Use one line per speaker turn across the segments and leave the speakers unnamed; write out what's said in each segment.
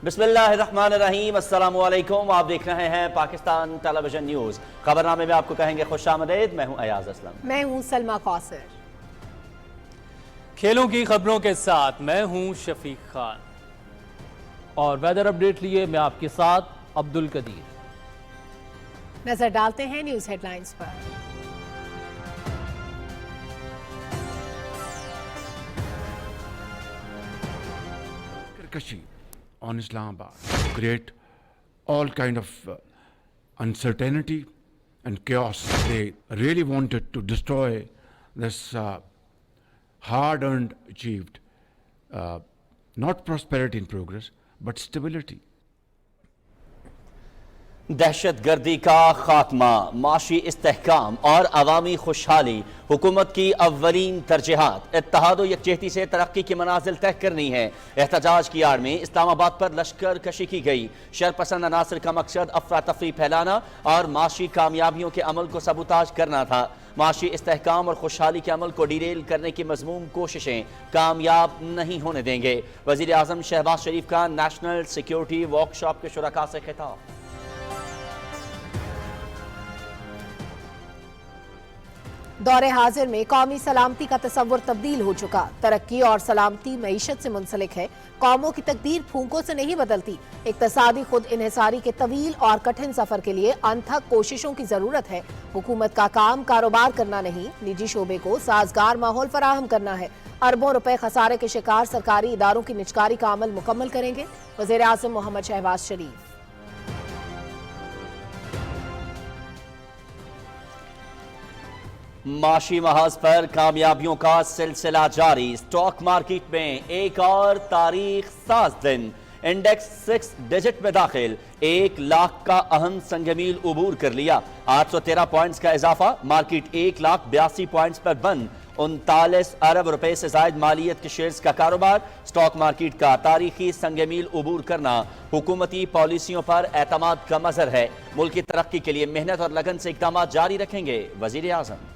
बिस्मिल्लाहिर्रहमानिर्रहीम, अस्सलामु अलैकुम। आप देख रहे हैं पाकिस्तान टेलीविजन न्यूज़। खबरनामे में आपको कहेंगे खुशामदीद। मैं हूं अयाज असलम।
मैं हूं सलमा कौसर।
खेलों की खबरों के साथ मैं हूं शफीक खान और वेदर अपडेट लिए मैं आपके साथ अब्दुल कदीर।
नजर डालते हैं न्यूज हेडलाइंस पर।
Karkashi on Islamabad to create all kind of uncertainty and chaos. They really wanted to destroy this hard-earned, achieved, not prosperity and progress, but stability.
दहशत गर्दी का खात्मा, माशी इस्तेहकाम और अवामी खुशहाली हुकूमत की अव्वलीन तरजीहात। इत्तेहाद व यकजहती से तरक्की की मनाजिल तय करनी है। एहतजाज की आड़ में इस्लामाबाद पर लश्कर कशी की गई। शरपसंद अनासर का मकसद अफरा तफरी फैलाना और माशी कामयाबियों के अमल को सबूताज करना था। माशी इस्तेहकाम और खुशहाली के अमल को डिरेल करने की मजमूम कोशिशें कामयाब नहीं होने देंगे। वज़ीर आज़म शहबाज शरीफ का नेशनल सिक्योरिटी वर्कशॉप के शुरका से खिताब।
दौरे हाजिर में कौमी सलामती का तस्वुर तब्दील हो चुका। तरक्की और सलामती मईशत से मुंसलिक है। कौमों की तकदीर फूंकों से नहीं बदलती। इक्तसादी खुद इन्हिसारी के तवील और कठिन सफर के लिए अनथक कोशिशों की जरूरत है। हुकूमत का काम कारोबार करना नहीं, निजी शोबे को साजगार माहौल फराहम करना है। अरबों रुपए खसारे के शिकार सरकारी इदारों की निजकारी का अमल मुकम्मल करेंगे वज़ीर आज़म मोहम्मद शहबाज शरीफ।
माशी महाज पर कामयाबियों का सिलसिला जारी। स्टॉक मार्केट में एक और तारीख साज दिन। इंडेक्स 6 डिजिट में दाखिल, 1 लाख का अहम संगमील उबूर कर लिया। 813 पॉइंट्स का इजाफा। मार्केट 1,82 पॉइंट्स पर बंद। 39 अरब रुपए से जायद मालियत के शेयर्स का कारोबार। स्टॉक मार्केट का तारीखी संगमील उबूर करना हुकूमती पॉलिसियों पर एतमाद का मजहर है। मुल्क की तरक्की के लिए मेहनत और लगन से इकदाम जारी रखेंगे वजीर आजम।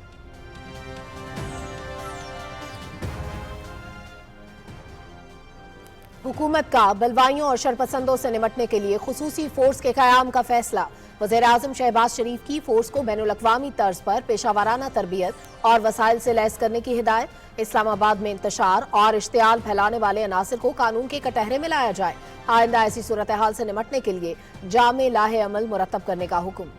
हुकूमत का बलवाइयों और शरपसंदों से निमटने के लिए खुसूसी फोर्स के क़याम का फैसला। वज़ीर आज़म शहबाज शरीफ की फोर्स को बैनुल अक़वामी तर्ज पर पेशावराना तरबियत और वसाइल से लैस करने की हिदायत। इस्लामाबाद में इंतशार और इश्तियाल फैलाने वाले अनासर को कानून के कटहरे में लाया जाए। आइंदा ऐसी सूरत हाल से निमटने के लिए जामे लाहे अमल मुरतब करने का हुक्म।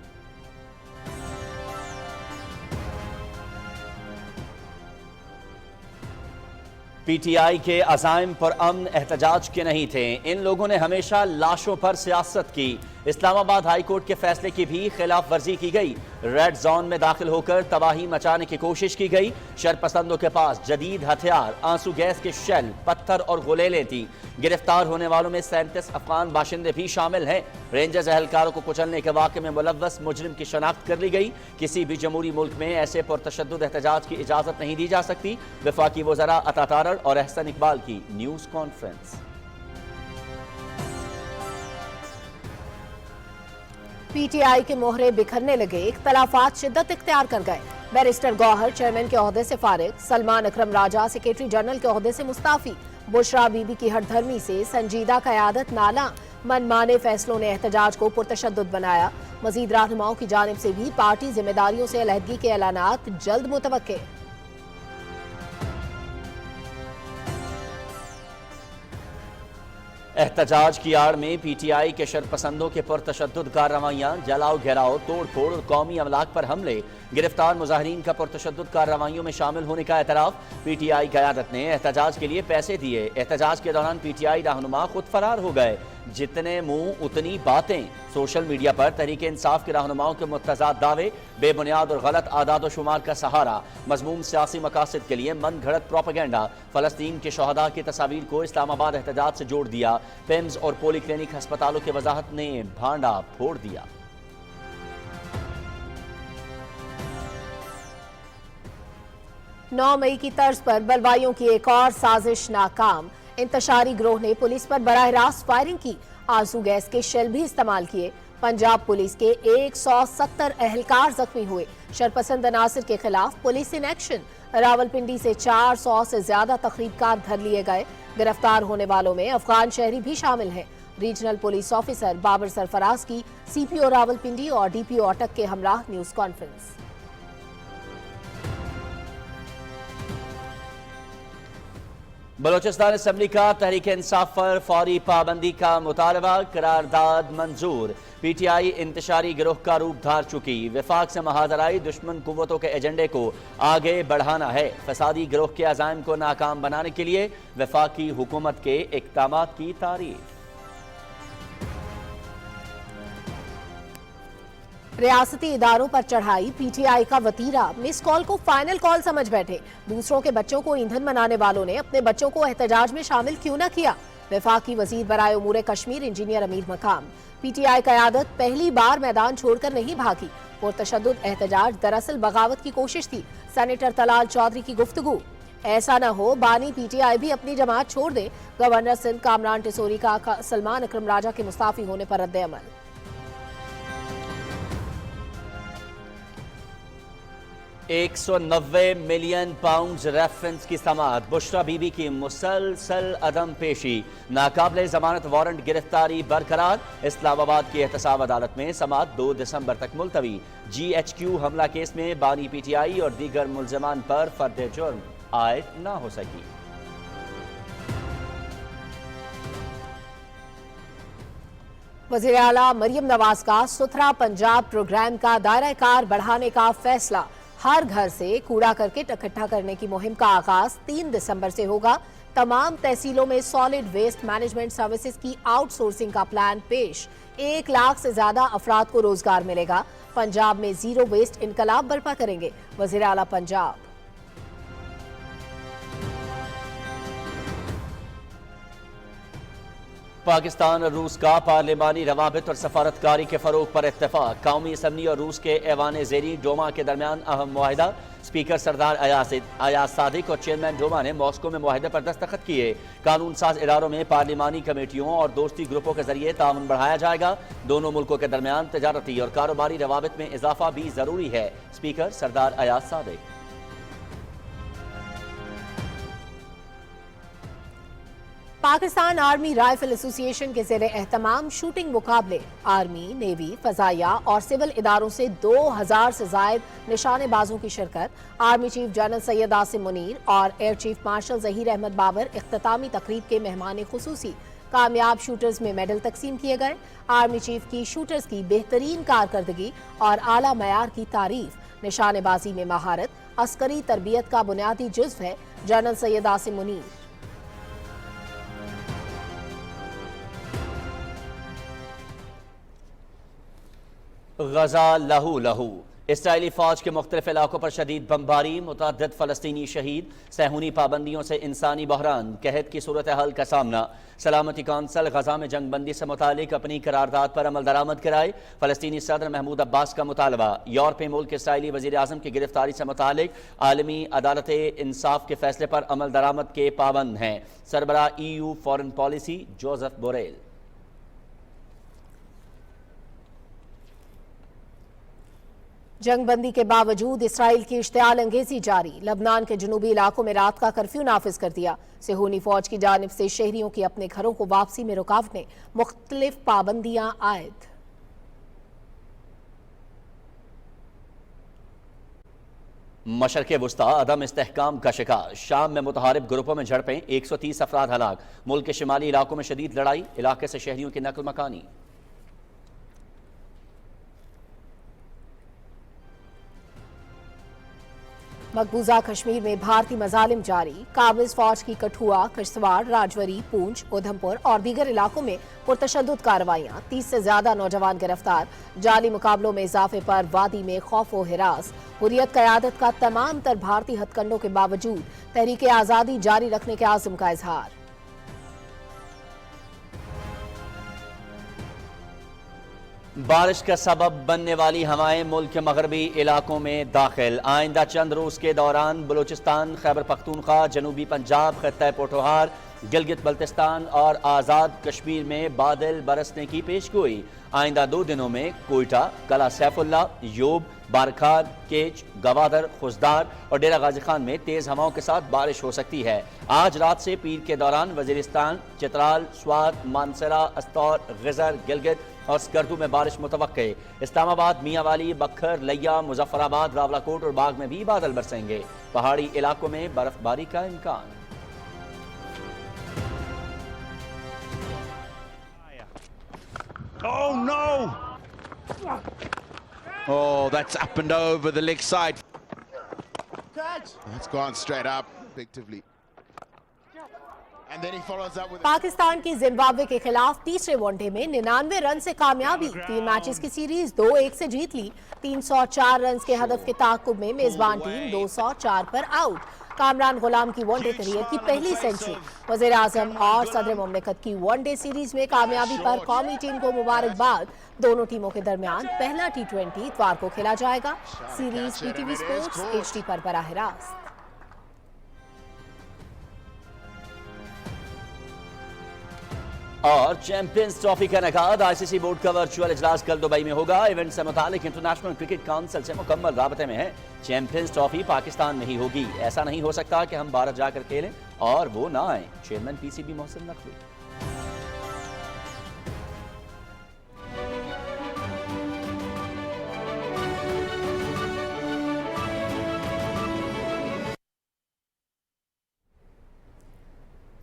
पीटीआई के अज़ाइम पर अमन एहतजाज के नहीं थे। इन लोगों ने हमेशा लाशों पर सियासत की। इस्लामाबाद हाई कोर्ट के फैसले की भी खिलाफ वर्जी की गई। रेड जोन में दाखिल होकर तबाही मचाने की कोशिश की गई। शरपसंदों के पास जदीद हथियार, आंसू गैस के शेल, पत्थर और गुलेलें थी। गिरफ्तार होने वालों में 37 अफगान बाशिंदे भी शामिल हैं। रेंजर्स अहलकारों को कुचलने के वाक़े में मुलव्वस मुजरिम की शनाख्त कर ली गई। किसी भी जमहूरी मुल्क में ऐसे पुरतशद्दुद एहतजाज की इजाज़त नहीं दी जा सकती। वफाकी वज़रा अता तारड़ और एहसन इकबाल की न्यूज़ कॉन्फ्रेंस।
पीटीआई के मोहरे बिखरने लगे। इख्तलाफात शिद्दत इख्तियार कर गए। बैरिस्टर गौहर चेयरमैन के ओहदे से फारिग। सलमान अकरम राजा सेक्रेटरी जनरल के ओहदे से मुस्ताफी। बुशरा बीबी की हठधर्मी से संजीदा क़यादत नाला। मनमाने फैसलों ने एहतजाज को पुरतशद्दुद बनाया। मजीद रहनुमाओं की जानिब से भी पार्टी जिम्मेदारियों से अलहदगी के ऐलानात जल्द मुतवक्के।
एहतजाज की आड़ में पीटीआई के शरपसंदों के पुरतशद्दुद कार्रवाइयाँ, जलाओ घेराव, तोड़ फोड़ और कौमी अमलाक पर हमले। गिरफ्तार मुजाहिरीन का पुरतशद्दुद कार्रवाइयों में शामिल होने का एतराफ़। पीटीआई क़यादत ने एहतजाज के लिए पैसे दिए। एहतजाज के दौरान पीटीआई रहनुमा खुद फरार हो गए। जितने मुंह उतनी बातें। सोशल मीडिया पर तहरीक इंसाफ के रहनुमाओं के मुतज़ाद दावे, बेबुनियाद और गलत आदाद व शुमार का सहारा। मज़मूम सियासी मकासद के लिए मन घड़त प्रोपेगेंडा। फ़लस्तीन के शहदा की तस्वीर को इस्लामाबाद एहतजाज से जोड़ दिया। पेम्स और पोलीक्लिनिक अस्पतालों की वजाहत ने भांडा फोड़ दिया।
9 मई की तर्ज पर बलवाइयों की एक और साजिश नाकाम। इंतशारी गिरोह ने पुलिस पर बराह रास्त फायरिंग की। आंसू गैस के शेल भी इस्तेमाल किए। पंजाब पुलिस के 170 एहलकार जख्मी हुए। शरपसंद अनासर के खिलाफ पुलिस इन एक्शन। रावलपिंडी से 400 से ज्यादा तकरीबकार धर लिए गए। गिरफ्तार होने वालों में अफगान शहरी भी शामिल हैं। Regional police officer Babar Sarfraz की सीपीओ रावलपिंडी और डीपीओ अटक के हमराह न्यूज कॉन्फ्रेंस।
बलोचिस्तान असम्बली का तहरीक इंसाफ पर फौरी पाबंदी का मुतालबा, करारदाद मंजूर। पीटीआई इंतशारी गिरोह का रूप धार चुकी, वफाक से महाजराई दुश्मन कुव्वतों के एजेंडे को आगे बढ़ाना है। फसादी गिरोह के अज़ाइम को नाकाम बनाने के लिए वफाकी हुकूमत के इक़दामात की तारीफ।
रियासती इदारों पर चढ़ाई पीटीआई का वतीरा, मिस कॉल को फाइनल कॉल समझ बैठे। दूसरों के बच्चों को ईंधन बनाने वालों ने अपने बच्चों को एहतजाज में शामिल क्यों न किया। वफाकी वजीर बराए उमूर कश्मीर इंजीनियर अमीर मकाम। पीटीआई क़यादत पहली बार मैदान छोड़कर नहीं भागी। पुरतशद्दुद एहतजाज दरअसल बगावत की कोशिश थी। सेनेटर तलाल चौधरी की गुफ्तगू, ऐसा न हो बानी पीटीआई भी अपनी जमात छोड़ दे। गवर्नर सिंध कामरान टिसोरी का सलमान अकरम राजा के मुस्ताफी होने पर रद्द अमल।
190 मिलियन पाउंड रेफरेंस की समाअत, बुशरा बीबी की मुसलसल अदम पेशी, नाकाबिले जमानत वारंट गिरफ्तारी बरकरार। इस्लामाबाद की एहतसाब अदालत में समाअत 2 दिसंबर तक मुलतवी। GHQ हमला केस में बानी पीटीआई और दीगर मुलजमान पर फर्द जुर्म आयद न हो सकी।
वज़ीर आला मरियम नवाज का सुथरा पंजाब प्रोग्राम का दायरा कार बढ़ाने का फैसला। हर घर से कूड़ा करकट इकट्ठा करने की मुहिम का आगाज 3 दिसंबर से होगा। तमाम तहसीलों में सॉलिड वेस्ट मैनेजमेंट सर्विसेज की आउटसोर्सिंग का प्लान पेश। 1 लाख से ज्यादा अफराद को रोजगार मिलेगा। पंजाब में जीरो वेस्ट इनकलाब बर्पा करेंगे वज़ीर आला पंजाब।
पाकिस्तान और रूस का पार्लिमानी रवाबित और सफारतकारी के फरोग पर इत्तेफाक। कौमी असम्बली और रूस के ऐवान ज़ेरी डोमा के दरमियान अहम मुआहिदा। स्पीकर सरदार अयाज सादिक और चेयरमैन डोमा ने मॉस्को में मुआहिदे पर दस्तखत किए। कानून साज इदारों में पार्लिमानी कमेटियों और दोस्ती ग्रुपों के जरिए ताउन बढ़ाया जाएगा। दोनों मुल्कों के दरमियान तजारती और कारोबारी रवाबित में इजाफा भी जरूरी है। Speaker Sardar Ayaz Sadiq.
Pakistan army rifle association के ज़ेरे एहतमाम शूटिंग मुकाबले आर्मी, नेवी, फजाइया और सिविल इदारों से 2000 से जायद निशानेबाजों की शिरकत। Army chief general Syed Asim Munir और air chief marshal Zaheer Ahmed Babar इख्तितामी तकरीब के मेहमान खुसूसी। कामयाब शूटर्स में मेडल तकसीम किए गए। आर्मी चीफ की शूटर्स की बेहतरीन कारकर्दगी और आला मयार की तारीफ। निशानेबाजी में महारत अस्करी तरबियत का बुनियादी जुज़्व है। जनरल सैयद आसिम मुनीर।
गजा लहू लहू, इसराइली फौज के मुख्तलिफ इलाकों पर शदीद बमबारी, मुतअद्दिद फलस्तीनी शहीद। सहूनी पाबंदियों से इंसानी बहरान, कहत की सूरत हाल का सामना। सलामती कौंसल गजा में जंग बंदी से मुतालिक अपनी करारदाद पर अमल दरामद कराए। फलस्तीनी सदर महमूद अब्बास का मुतालबा। यूरोपीय मुल्क इसराइली वज़ीर आज़म की गिरफ्तारी से मुतालिक आलमी अदालत इंसाफ के फैसले पर अमल दरामद के पाबंद हैं। सरबरा EU foreign policy Josep Borrell.
जंग बंदी के बावजूद इसराइल की इश्तियाल अंगेजी जारी। लबनान के जनूबी इलाकों में रात का कर्फ्यू नाफिज कर दिया। सेहूनी फौज की जानिब से शहरियों की अपने घरों को वापसी में रुकावटें, मुख्तलिफ पाबंदियां आयद।
मशरक़े वुस्ता अदम इस्तेहकाम का शिकार। शाम में मुतहारिब ग्रुपों में झड़पें, 130 अफराद हलाक। मुल्क के शिमाली इलाकों में शदीद लड़ाई, इलाके से शहरियों की नकल मकानी।
मकबूजा कश्मीर में भारतीय मजालिम जारी। काबिज फौज की कठुआ, किश्तवाड़, राजौरी, पूंछ, उधमपुर और दीगर इलाकों में पुरतशद्दुद कार्रवाइयां। 30 से ज्यादा नौजवान गिरफ्तार। जाली मुकाबलों में इजाफे पर वादी में खौफ व हिरास। हुर्रियत क़यादत का तमाम तर भारतीय हथकंडों के बावजूद तहरीक आज़ादी जारी रखने के आज़म का इजहार।
बारिश का सबब बनने वाली हवाएं मुल्क के मगरबी इलाकों में दाखिल। आइंदा चंद रोज के दौरान बलूचिस्तान, खैबर पख्तूनख्वा, जनूबी पंजाब, खित्ता पोठोहार, गिलगित बल्तिस्तान और आज़ाद कश्मीर में बादल बरसने की पेशगोई। आइंदा 2 दिनों में कोयटा, कला सैफुल्ला, योब, बारखार, केच, गवादर, खुजदार और डेरा गाजी खान में तेज हवाओं के साथ बारिश हो सकती है। आज रात से पीर के दौरान वजीरिस्तान, चित्राल, स्वात, मानसरा, अस्तौर, गिजर, गिलगित और स्कर्दू में बारिश मुतवक्के। इस्लामाबाद, मियांवाली, बखर, लिया, मुजफ्फराबाद, रावलाकोट और बाग में भी बादल बरसेंगे। पहाड़ी इलाकों में बर्फबारी का इम्कान।
Oh no! Oh, that's up and over the leg side.
That's gone straight up effectively. And then he follows up with
Pakistan की जिम्बाब्वे के खिलाफ तीसरे वनडे में 99 रन से कामयाबी। 3 मैचेस की सीरीज 2-1 से जीत ली। 304 रन के हदफ के ताकुब में मेजबान टीम 204 पर आउट। कामरान गुलाम की वनडे करियर की पहली सेंचुरी। वज़ीर आज़म और सदर मुमलिकत की वनडे सीरीज में कामयाबी पर कौमी टीम को मुबारकबाद। दोनों टीमों के दरमियान पहला T20 इतवार को खेला जाएगा। सीरीज PTV स्पोर्ट्स HD पर बराह रास्त।
और चैंपियंस ट्रॉफी का इनेकाद ICC बोर्ड का वर्चुअल इजलास कल दुबई में होगा। इवेंट से मुतालिक इंटरनेशनल क्रिकेट काउंसिल से मुकम्मल राबते में है। चैंपियंस ट्रॉफी पाकिस्तान में ही होगी। ऐसा नहीं हो सकता कि हम भारत जाकर खेलें और वो ना आए। Chairman PCB Mohsin Naqvi.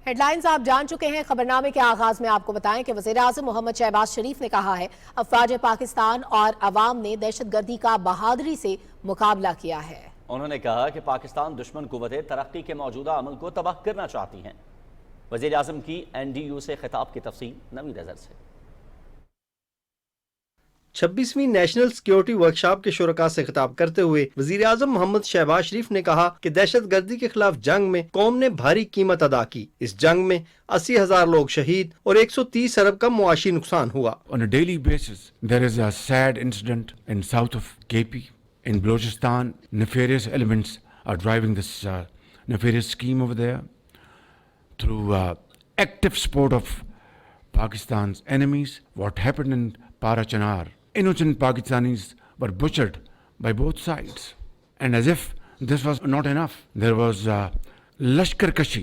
Headlines आप जान चुके हैं। खबरनामे के आगाज में आपको बताएं कि वज़ीर आज़म मोहम्मद शहबाज शरीफ ने कहा है, अफवाज पाकिस्तान और अवाम ने दहशतगर्दी का बहादुरी से मुकाबला किया है।
उन्होंने कहा कि पाकिस्तान दुश्मन कुव्वतें तरक्की के मौजूदा अमल को तबाह करना चाहती हैं। वज़ीर आज़म की NDU से खिताब की तफसील नवीद अज़हर से।
26वीं नेशनल सिक्योरिटी वर्कशॉप के शुरका से खिताब करते हुए वजीर आजम मोहम्मद शहबाज शरीफ ने कहा कि दहशतगर्दी के खिलाफ जंग में कौम ने भारी कीमत अदा की। इस जंग में 80,000 लोग शहीद और 130 अरब का मुआशी नुकसान हुआ।
On a daily basis, there is a sad incident in south of KP. In Balochistan, nefarious elements are driving this nefarious scheme over there through active support of Pakistan's enemies. What happened in Parachanar? Innocent Pakistanis were butchered by both sides. And as if this was not enough, there was Lashkar Kashi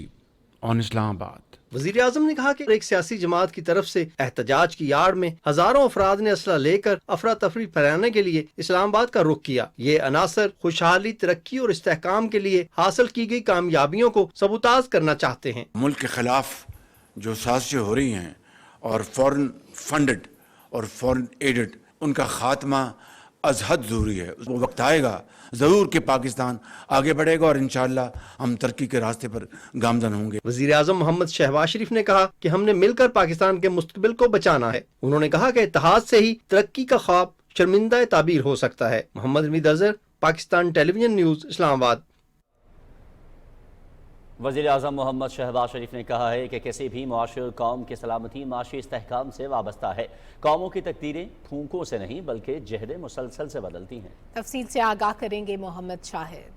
on Islamabad.
वजीर आजम ने कहा कि एक सियासी जमात की तरफ से एहतजाज की आड़ में हजारों अफराद ने असला लेकर अफरा तफरी फैलाने के लिए इस्लामाबाद का रुख किया। ये अनासर खुशहाली, तरक्की और इस्तेहकाम के लिए हासिल की गई कामयाबियों को सबूताज करना चाहते हैं।
मुल्क के खिलाफ जो साजिशें हो रही हैं और फॉरेन फंडेड और फॉरेन एडेड, उनका खात्मा अज हद ज़रूरी है। वो वक्त आएगा ज़रूर कि पाकिस्तान आगे बढ़ेगा और इंशाअल्लाह हम तरक्की के रास्ते पर गामजन होंगे।
वज़ीर आज़म मोहम्मद शहबाज शरीफ ने कहा कि हमने मिलकर पाकिस्तान के मुस्तकबिल को बचाना है। उन्होंने कहा कि इत्तेहाद से ही तरक्की का ख्वाब शर्मिंदा ताबीर हो सकता है। Mohammad Naveed Azhar, Pakistan television news, Islamabad.
वज़ीर आज़म मोहम्मद शहबाज शरीफ ने कहा है कि किसी भी मुआशरे और कौम की सलामती माशी इस्तेहकाम से वाबस्ता है। कौमों की तकदीरें फूंकों से नहीं बल्कि जहद मुसलसल से बदलती हैं।
तफसील से आगाह करेंगे Mohammad Shahid.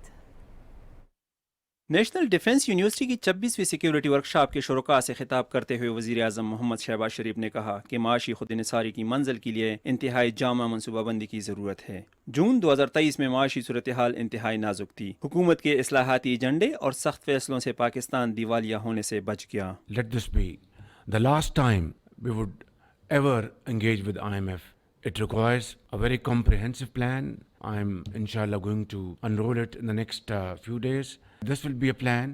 National defence university की 26वीं सिक्योरिटी वर्कशॉप के शुरुका से खिताब करते हुए वज़ीर आज़म मोहम्मद शहबाज शरीफ ने कहा कि माशी खुद इनसारी की मंजिल के लिए इंतहाई जामा मनसूबाबंदी की ज़रूरत है। जून 2023 में माशी सूरत हाल इंतहाई नाजुक थी। हुकूमत के इस्लाहाती एजेंडे और सख्त फैसलों से पाकिस्तान दिवालिया होने से बच गया।
Let this be the last time we would ever engage with IMF. It requires a very comprehensive plan. I'm inshallah going to unroll it in the next few days. This will be a plan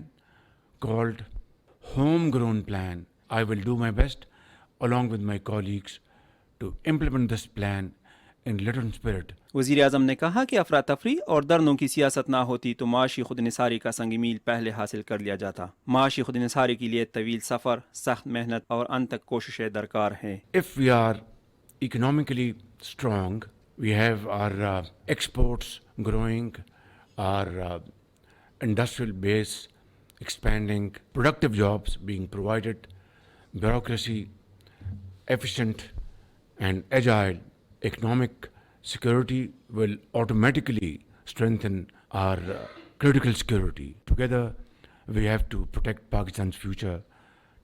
called homegrown plan. I will do my best along with my colleagues to implement this plan in Lytton spirit.
वज़ीर आज़म ने कहा कि अफरा तफरी और दरनों की सियासत ना होती तो माशी खुद निसारी का संग मील पहले हासिल कर लिया जाता। माशी खुद निसारी के लिए तवील सफ़र, सख्त मेहनत और अंत तक कोशिशें दरकार हैं।
If we are economically strong, we have our exports growing, our industrial base expanding, productive jobs being provided, bureaucracy efficient and agile, economic security will automatically strengthen our critical security. Together we have to protect Pakistan's future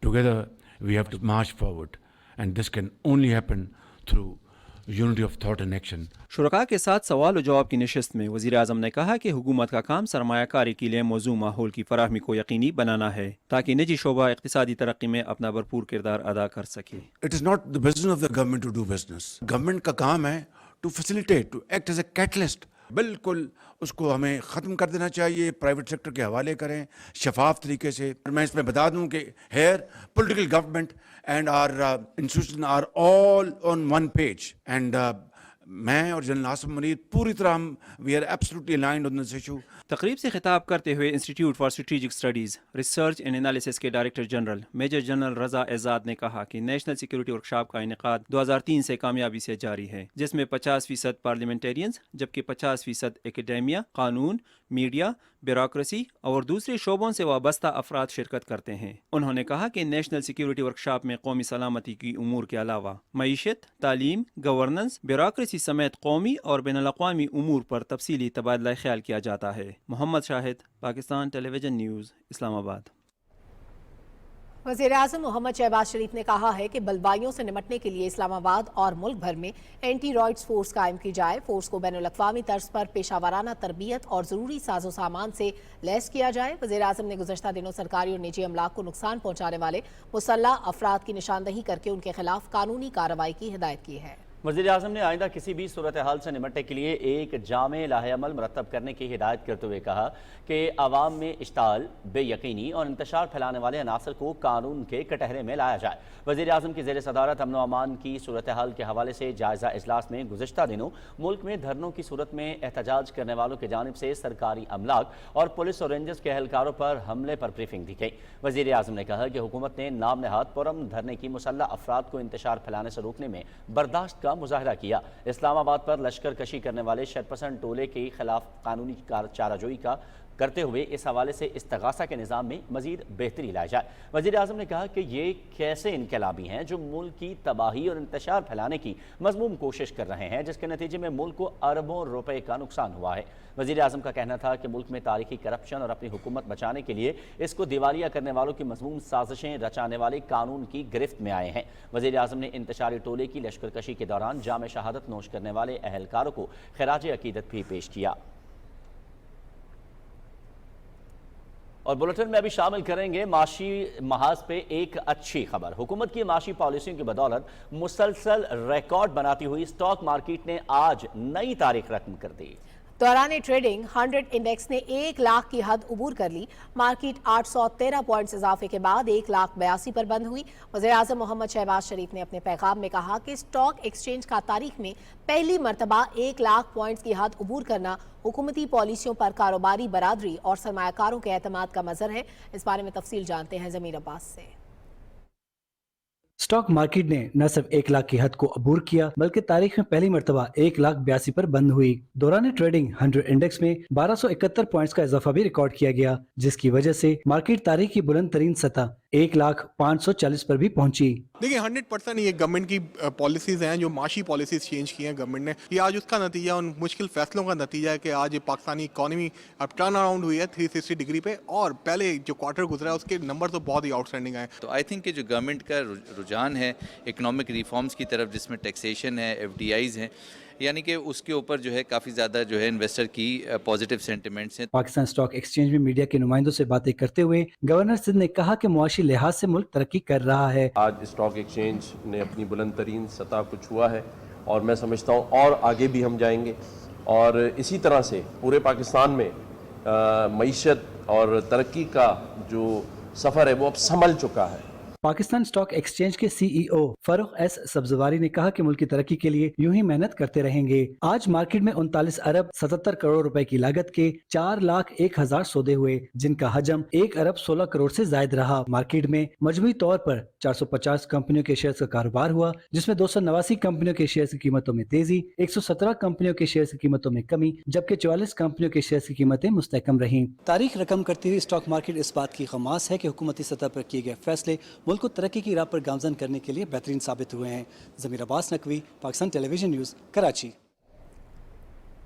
together we have to march forward, and this can only happen through unity of thought and action.
शुरका के साथ सवाल और जवाब की नशस्त में वज़ीर आज़म ने कहा कि हुकूमत का काम सरमायाकारी के लिए मौजूद माहौल की फराहमी को यकीनी बनाना है ताकि निजी शोबा इक़्तिसादी तरक्की में अपना भरपूर किरदार अदा कर सके।
It is not the business of the government to do business. Government का काम है to facilitate, to act as a catalyst. बिल्कुल उसको हमें ख़त्म कर देना चाहिए, प्राइवेट सेक्टर के हवाले करें शफाफ तरीके से। मैं इसमें बता दूं कि here political government and our institution are all on one page, and मैं और जनरल आसिफ मुनीर पूरी तरह we are absolutely aligned on this issue.
तकरीब से खिताब करते हुए institute for strategic studies research and analysis के director general major general Raza Ejaz ने कहा कि नेशनल सिक्योरिटी वर्कशॉप का इनेकाद 2003 से कामयाबी से जारी है, जिसमें 50% पार्लियामेंटेरियंस जबकि 50% एकेडेमिया, कानून, मीडिया, ब्यूरोक्रेसी और दूसरे शोबों से वाबस्ता अफराद शिरकत करते हैं। उन्होंने कहा कि नेशनल सिक्योरिटी वर्कशॉप में कौमी सलामती की उमूर के अलावा मईशत, तालीम, गवर्नेंस, ब्यूरोक्रेसी समेत कौमी और बैनुल-अक़वामी उमूर पर तफसीली तबादला ख्याल किया जाता है। Mohammad Shahid, Pakistan television news, Islamabad.
वज़ीर आज़म मोहम्मद शहबाज शरीफ ने कहा है कि बलवाइयों से निपटने के लिए इस्लामाबाद और मुल्क भर में एंटी रॉयड्स फोर्स कायम की जाए। फोर्स को बैनुल-अक़वामी तर्ज पर पेशावराना तरबियत और ज़रूरी साजो सामान से लैस किया जाए। वज़ीर आज़म ने गुज़श्ता दिनों सरकारी और निजी अमलाक को नुकसान पहुँचाने वाले मुसल्लह अफराद की निशानदही करके उनके खिलाफ कानूनी कार्रवाई की हिदायत की है।
वज़ीर आज़म ने आइंदा किसी भी सूरत हाल से निपटने के लिए एक जामे लाहे-अमल मुरतब करने की हिदायत करते हुए कहा कि आवाम में इश्ताल, बेयकीनी और इंतशार फैलाने वाले अनासर को कानून के कटहरे में लाया जाए। वज़ीर आज़म की ज़ेर सदारत अमन व अमान की सूरत हाल के हवाले से जायज़ा इजलास में गुज़श्ता दिनों मुल्क में धरनों की सूरत में एहतजाज करने वालों की जानिब से सरकारी अमलाक और पुलिस और रेंजर्स के एहलकारों पर हमले पर ब्रीफिंग दी गई। वज़ीर आज़म ने कहा कि हुकूमत ने नाम नहाद पुरअमन धरने की मुसल्लह अफराद को इंतशार फैलाने से रोकने में बर्दाश्त का मुजाहरा किया। इस्लामाबाद पर लश्कर कशी करने वाले शरपसंद टोले के खिलाफ कानूनी चाराजोई का करते हुए इस हवाले से इस्तगासा के निज़ाम में मजीद बेहतरी लाई जाए। वज़ीर आज़म ने कहा कि ये कैसे इनकलाबी हैं जो मुल्क की तबाही और इंतशार फैलाने की मज़मूम कोशिश कर रहे हैं, जिसके नतीजे में मुल्क को अरबों रुपए का नुकसान हुआ है। वज़ीर आज़म का कहना था कि मुल्क में तारीखी करप्शन और अपनी हुकूमत बचाने के लिए इसको दिवालिया करने वालों की मज़मूम साजिशें रचाने वाले कानून की गिरफ्त में आए हैं। वज़ीर आज़म ने इंतशारी टोले की लश्कर कशी के दौरान जाम शहादत नोश करने वाले अहलकारों को खिराज अकीदत भी पेश किया। और बुलेटिन में अभी शामिल करेंगे माशी महाज पे एक अच्छी खबर। हुकूमत की माशी पॉलिसियों की बदौलत मुसलसल रिकॉर्ड बनाती हुई स्टॉक मार्केट ने आज नई तारीख रकम कर दी।
दौरान ट्रेडिंग 100 इंडेक्स ने 1 लाख की हद उबूर कर ली। मार्केट 813 पॉइंट्स इजाफे के बाद 1,82,000 पर बंद हुई। वज़ीर आज़म मोहम्मद शहबाज शरीफ ने अपने पैगाम में कहा कि स्टॉक एक्सचेंज का तारीख में पहली मरतबा 1 लाख पॉइंट्स की हद उबूर करना हुकूमती पॉलिसियों पर कारोबारी बरादरी और सरमायाकारों के एतमाद का मज़हर है। इस बारे में तफसील जानते हैं ज़मीर अब्बास से।
स्टॉक मार्केट ने न सिर्फ 1 लाख की हद को अबूर किया बल्कि तारीख में पहली मरतबा 1,82,000 पर बंद हुई। दौरान ट्रेडिंग 100 इंडेक्स में 1271 पॉइंट्स का इजाफा भी रिकॉर्ड किया गया, जिसकी वजह से मार्केट तारीख की बुलंद तरीन सतह 1,05,40 पर भी पहुंची।
देखिए 100% ये गवर्नमेंट की पॉलिसीज हैं, जो माशी पॉलिसीज चेंज की हैं गवर्नमेंट ने, ये आज उसका नतीजा, उन मुश्किल फैसलों का नतीजा है कि आज पाकिस्तानी इकॉनमी अब टर्न अराउंड हुई है 360 डिग्री पे, और पहले जो क्वार्टर गुजरा है उसके नंबर तो बहुत ही आउटस्टैंडिंग आए।
तो आई थिंक कि जो गवर्नमेंट का रुझान है इकोनॉमिक रिफॉर्म्स की तरफ, जिसमें टैक्सेशन है, FDIs हैं, यानी कि उसके ऊपर जो है काफ़ी ज़्यादा जो है इन्वेस्टर की पॉजिटिव सेंटिमेंट्स हैं।
पाकिस्तान स्टॉक एक्सचेंज में मीडिया के नुमाइंदों से बातें करते हुए गवर्नर सिंध ने कहा कि मुआशी लिहाज से मुल्क तरक्की कर रहा है।
आज स्टॉक एक्सचेंज ने अपनी बुलंद तरीन सतह को छुआ है और मैं समझता हूँ और आगे भी हम जाएंगे, और इसी तरह से पूरे पाकिस्तान में मईशत और तरक्की का जो सफ़र है वो अब संभल चुका है।
पाकिस्तान स्टॉक एक्सचेंज के CEO फरूख एस सब्जवारी ने कहा कि मुल्क की तरक्की के लिए यूं ही मेहनत करते रहेंगे। आज मार्केट में 39 अरब 77 करोड़ रुपए की लागत के 4,01,000 सौदे हुए, जिनका हजम 1 अरब 16 करोड़ से जायद रहा। मार्केट में मजमूई तौर पर 450 कंपनियों के शेयर्स का कारोबार हुआ, जिसमें 289 कंपनियों के शेयर्स की कीमतों में तेजी, 117 कंपनियों के शेयर्स की कीमतों में कमी, जबकि 44 कंपनियों के शेयर्स की कीमतें मुस्तहकम रहीं। तारीख रकम करती हुई स्टॉक मार्केट इस बात की खमास है कि हुकूमती सतह पर किए गए फैसले मुल्क को तरक्की की राह पर गामजन करने के लिए बेहतरीन साबित हुए हैं। ज़मीर अब्बास नकवी, पाकिस्तान टेलीविजन न्यूज़, कराची।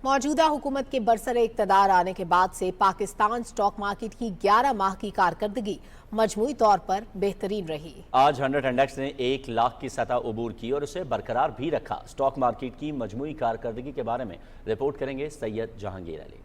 मौजूदा हुकूमत के बरसरे इक़्तिदार आने के बाद से पाकिस्तान स्टॉक मार्केट की 11 माह की कारकर्दगी मजमूई तौर पर बेहतरीन रही।
आज 100 इंडेक्स ने 1 लाख की सतह उबूर की और उसे बरकरार भी रखा। स्टॉक मार्केट की मजमूई कारकर्दगी के बारे में रिपोर्ट करेंगे सैयद जहांगीर अली।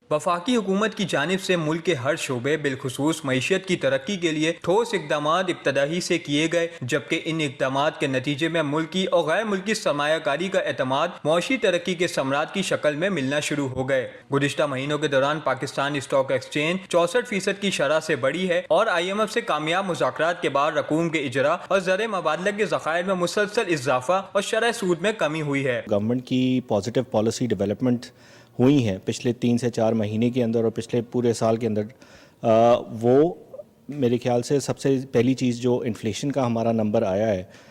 वफाकी हुकूमत की जानिब से मुल्क के हर शोबे बिलखुसूस मईशत की तरक्की के लिए ठोस इकदाम इब्तदाई से किए गए, जबकि इन इकदाम के नतीजे में मुल्की और गैर मुल्की सरमायाकारी का एतमाद मौशी तरक्की के समरात की शक्ल में मिलना शुरू हो गए। गुज़िश्ता महीनों के दौरान पाकिस्तान स्टॉक एक्सचेंज 64% की शरह से बढ़ी है और IMF से कामयाब मुज़ाकरात के बाद रकूम के इजरा और ज़र मुबादला के ज़खायर में मुसलसल इजाफा और शरह सूद में कमी हुई है।
गवर्नमेंट की पॉजिटिव पॉलिसी डेवलपमेंट हुई हैं पिछले 3 से 4 महीने के अंदर और पिछले पूरे साल के अंदर, वो मेरे ख्याल से सबसे पहली चीज़ जो इन्फ्लेशन का हमारा नंबर आया है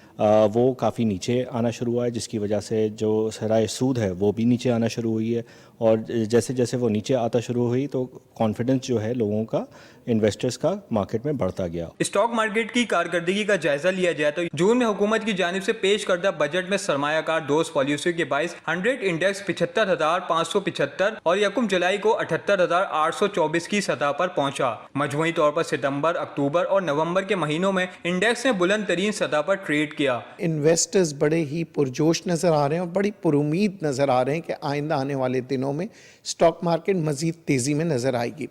वो काफ़ी नीचे आना शुरू हुआ है, जिसकी वजह से जो शरह सूद है वो भी नीचे आना शुरू हुई है और जैसे जैसे वो नीचे आता शुरू हुई तो कॉन्फिडेंस जो है लोगों का, इन्वेस्टर्स का मार्केट में बढ़ता गया।
स्टॉक मार्केट की कारकर्दगी का जायजा लिया जाए तो जून में हुकूमत की जानिब से पेश करदा बजट में सरमायाकार दोस्त पॉलिसी के बायस 100 इंडेक्स 75,575 और यकम जुलाई को 78,824 की सतह पर पहुंचा। मजमूई तौर पर सितंबर, अक्टूबर और नवंबर के महीनों में इंडेक्स ने बुलंद तरीन सतह पर ट्रेड किया।
इन्वेस्टर्स बड़े ही पुरजोश नजर आ रहे हैं और बड़ी पुरुमीद नजर आ रहे हैं कि आइंदा आने वाले दिनों में स्टॉक मार्केट मजीद तेजी में नजर आएगी।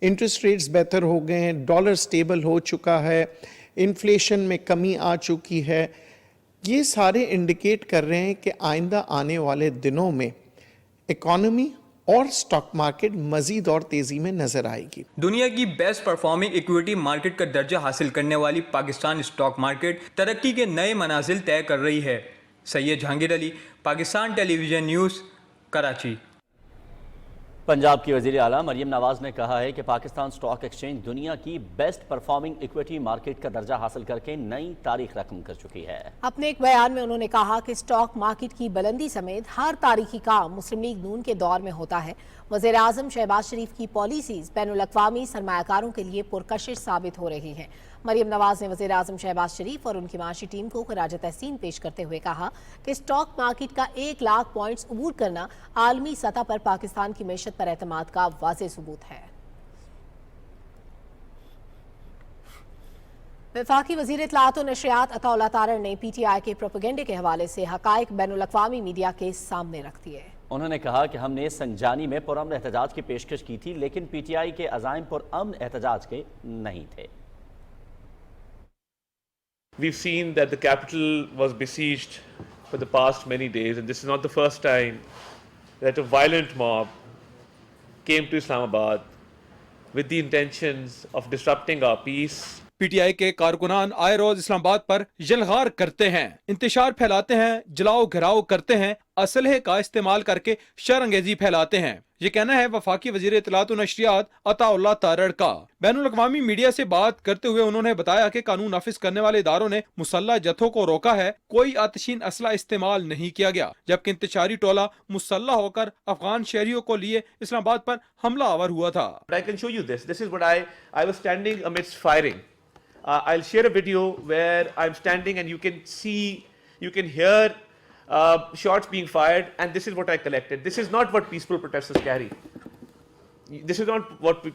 इंटरेस्ट रेट्स बेहतर हो गए हैं, डॉलर स्टेबल हो चुका है, इन्फ्लेशन में कमी आ चुकी है। ये सारे इंडिकेट कर रहे हैं कि आइंदा आने वाले दिनों में इकॉनमी और स्टॉक मार्केट मजीद और तेजी में नजर आएगी।
दुनिया की बेस्ट परफॉर्मिंग इक्विटी मार्केट का दर्जा हासिल करने वाली पाकिस्तान स्टॉक मार्केट तरक्की के नए मनाजिल तय कर रही है। Syed Jahangir Ali, Pakistan television news, Karachi.
पंजाब की वज़ीर आला मरियम नवाज ने कहा है कि पाकिस्तान स्टॉक एक्सचेंज दुनिया की बेस्ट परफॉर्मिंग इक्विटी मार्केट का दर्जा हासिल करके नई तारीख रकम कर चुकी है। अपने एक बयान में उन्होंने कहा कि स्टॉक मार्केट की बुलंदी समेत हर तारीखी काम मुस्लिम लीग नून के दौर में होता है। वज़ीर आज़म शहबाज शरीफ की पॉलिसीज बैनुल अक़वामी सरमायाकारों के लिए पुरकशिश साबित हो रही हैं। मरियम नवाज ने वज़ीर आज़म शहबाज शरीफ और उनकी माशी टीम को खराज तहसीन पेश करते हुए कहा कि स्टॉक मार्केट का 1 लाख पॉइंट्स अबूर करना आलमी सतह पर पाकिस्तान की मैशत पर एतमाद का वाज़ेह सबूत है। वफाकी वज़ीर इत्तलाआत और नशरियात अताउल्लाह तारड़ ने PTI के प्रोपेगेंडे के हवाले से हक़ाइक़ बैनुल अक़वामी मीडिया के सामने रख दिए। उन्होंने कहा कि हमने संजानी में पुरअमन एहतजाज की पेशकश की थी, लेकिन PTI के अज़ाइम पुरअमन एहतजाज के नहीं थे।
We've seen that the capital was besieged for the past many days, and this is not the first time that a violent mob came to Islamabad with the intentions of disrupting our peace.
PTI के कारकुनान आए रोज इस्लामाबाद पर यलगार करते हैं, इंतशार फैलाते हैं, जलाओ घिराव करते हैं, असलहे का इस्तेमाल करके शरअंगेजी फैलाते हैं। ये कहना है वफाकी वज़ीर इत्तलाआत और नशरियात अताउल्लाह तारड़ का। बैनुल अक़वामी मीडिया से बात करते हुए उन्होंने बताया कि कानून नाफिज करने वाले इदारों ने मुसल्लह जत्थों को रोका है, कोई आतिशीन असला इस्तेमाल नहीं किया गया, जबकि इंतशारी टोला मुसल्लह होकर अफगान शहरियों को लिए इस्लामाबाद पर हमला आवर हुआ था।
I can show you this. This is what I was standing amidst firing. I'll share a video where I'm standing and you can hear shots being fired, and this is what I collected. This is not what peaceful protesters carry. This is not what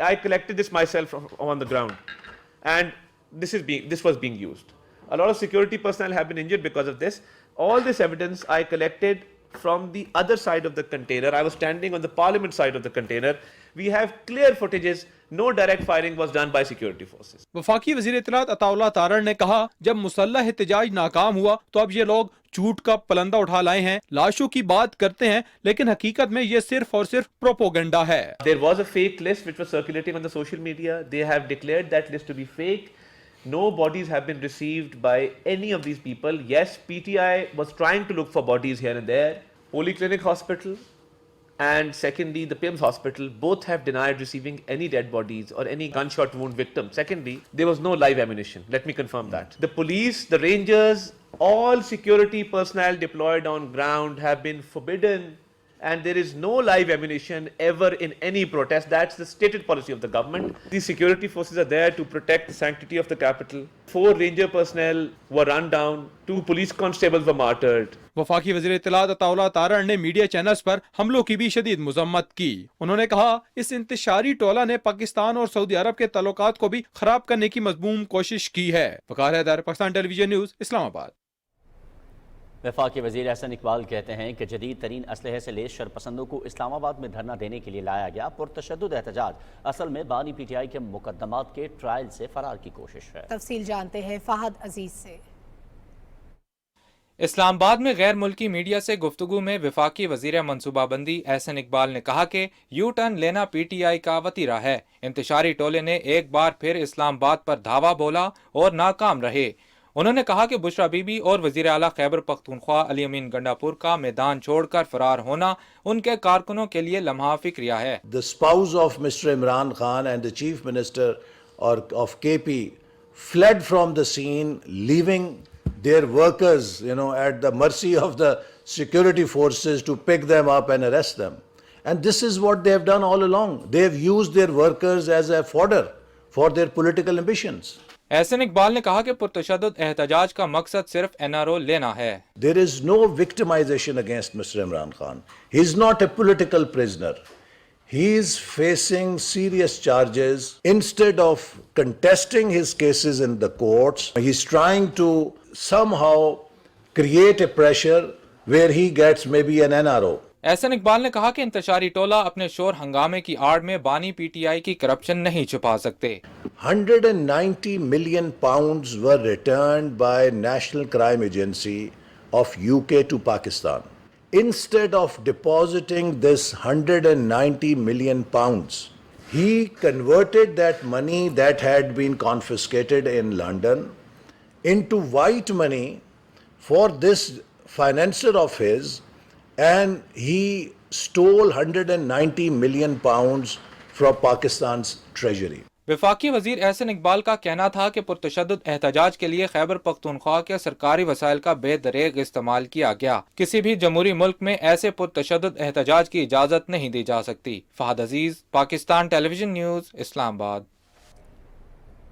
I collected this myself on the ground, and this was being used. A lot of security personnel have been injured because of this. All this evidence I collected from the other side of the container. I was standing on the parliament side of the container. We have clear footages. No direct firing was done by security forces.
वफाकी वज़ीर इत्तलाआत अताउल्लाह तारड़ ने कहा, जब मुसल्लह एहतजाज नाकाम हुआ तो अब ये लोग झूठ का पलंदा उठा लाए हैं, लाशों की बात करते हैं, लेकिन हकीकत में ये सिर्फ और सिर्फ प्रोपोगंडा है।
There was a fake list which was circulating on the social media. They have declared that list to be fake. No bodies have been received by any of these people. Yes, PTI was trying to look for bodies here and there. Polyclinic Hospital and secondly the PIMS Hospital both have denied receiving any dead bodies or any gunshot wound victims. Secondly, there was no live ammunition. Let me confirm that. The police, the rangers, all security personnel deployed on ground have been forbidden and there is no live ammunition ever in any protest. That's the stated policy of the government. The security forces are there to protect the sanctity of the capital. 4 ranger personnel were run down, 2 police constables were martyred.
वफाकी वज़ीर इत्तलात अताउल्लाह तारड़ ने media channels पर हमलों की भी शदीद मजम्मत की। उन्होंने कहा इस इंतशारी टोला ने पाकिस्तान और सऊदी अरब के ताल्लुकात को भी खराब करने की मज़मूम कोशिश की है। वकार हैदर, पाकिस्तान टेलीविजन न्यूज़, इस्लामाबाद।
वफाकी वज़ीर अहसन इकबाल कहते हैं कि जदीद तरीन असलहे से लेस शरपसंदों को इस्लामाबाद में धरना देने के लिए लाया गया पुरतशद्दुद एहतजाज असल में बानी PTI के मुकदमात के ट्रायल से फरार की कोशिश है।
तफसील जानते हैं फहद अजीज से।
इस्लामाबाद में गैर मुल्की मीडिया से गुफ्तगू में वफाकी वज़ीर मनसूबाबंदी अहसन इकबाल ने कहा कि यू टर्न लेना PTI का वतीरा है। इंतशारी टोले ने एक बार फिर इस्लामाबाद पर धावा बोला और नाकाम रहे। उन्होंने कहा कि बुशरा बीबी और वज़ीर आला खैबर पख्तूनख्वा अली अमीन गंडापुर का मैदान छोड़कर फरार होना उनके कारकुनों के लिए लम्हा फिक्रिया है।
The spouse of Mr. Imran Khan and the Chief Minister of KP fled from the scene, leaving their workers, at the mercy of the security forces to pick them up and arrest them. And this is what they have done all along. They have used their workers as a fodder for their political ambitions.
Ahsan Iqbal ने कहा कि पुरतशद्दुद एहतजाज का मकसद सिर्फ NRO लेना है।
There is no victimization against Mr. Imran Khan. He is not a political prisoner. He is facing serious charges. Instead of contesting his cases in the courts, he is trying to somehow create a pressure where he gets maybe an NRO.
Ahsan Iqbal ने कहा कि इंतशारी टोला अपने शोर हंगामे की आड़ में बानी PTI की करप्शन नहीं छुपा सकते।
190 million pounds were returned by National Crime Agency of UK to Pakistan. Instead of depositing this 190 million pounds, he converted that money that had been confiscated in London into white money for this financier of his, and he stole 190 million pounds from Pakistan's treasury.
वफाकी वज़ीर अहसन इकबाल का कहना था कि पुरतशद्दुद एहतजाज के लिए खैबर पख्तूनख्वा के सरकारी वसाइल का बेदरेग इस्तेमाल किया गया। किसी भी जमहूरी मुल्क में ऐसे पुरतशद्दुद एहतजाज की इजाज़त नहीं दी जा सकती। Fahad Aziz, Pakistan television news, Islamabad.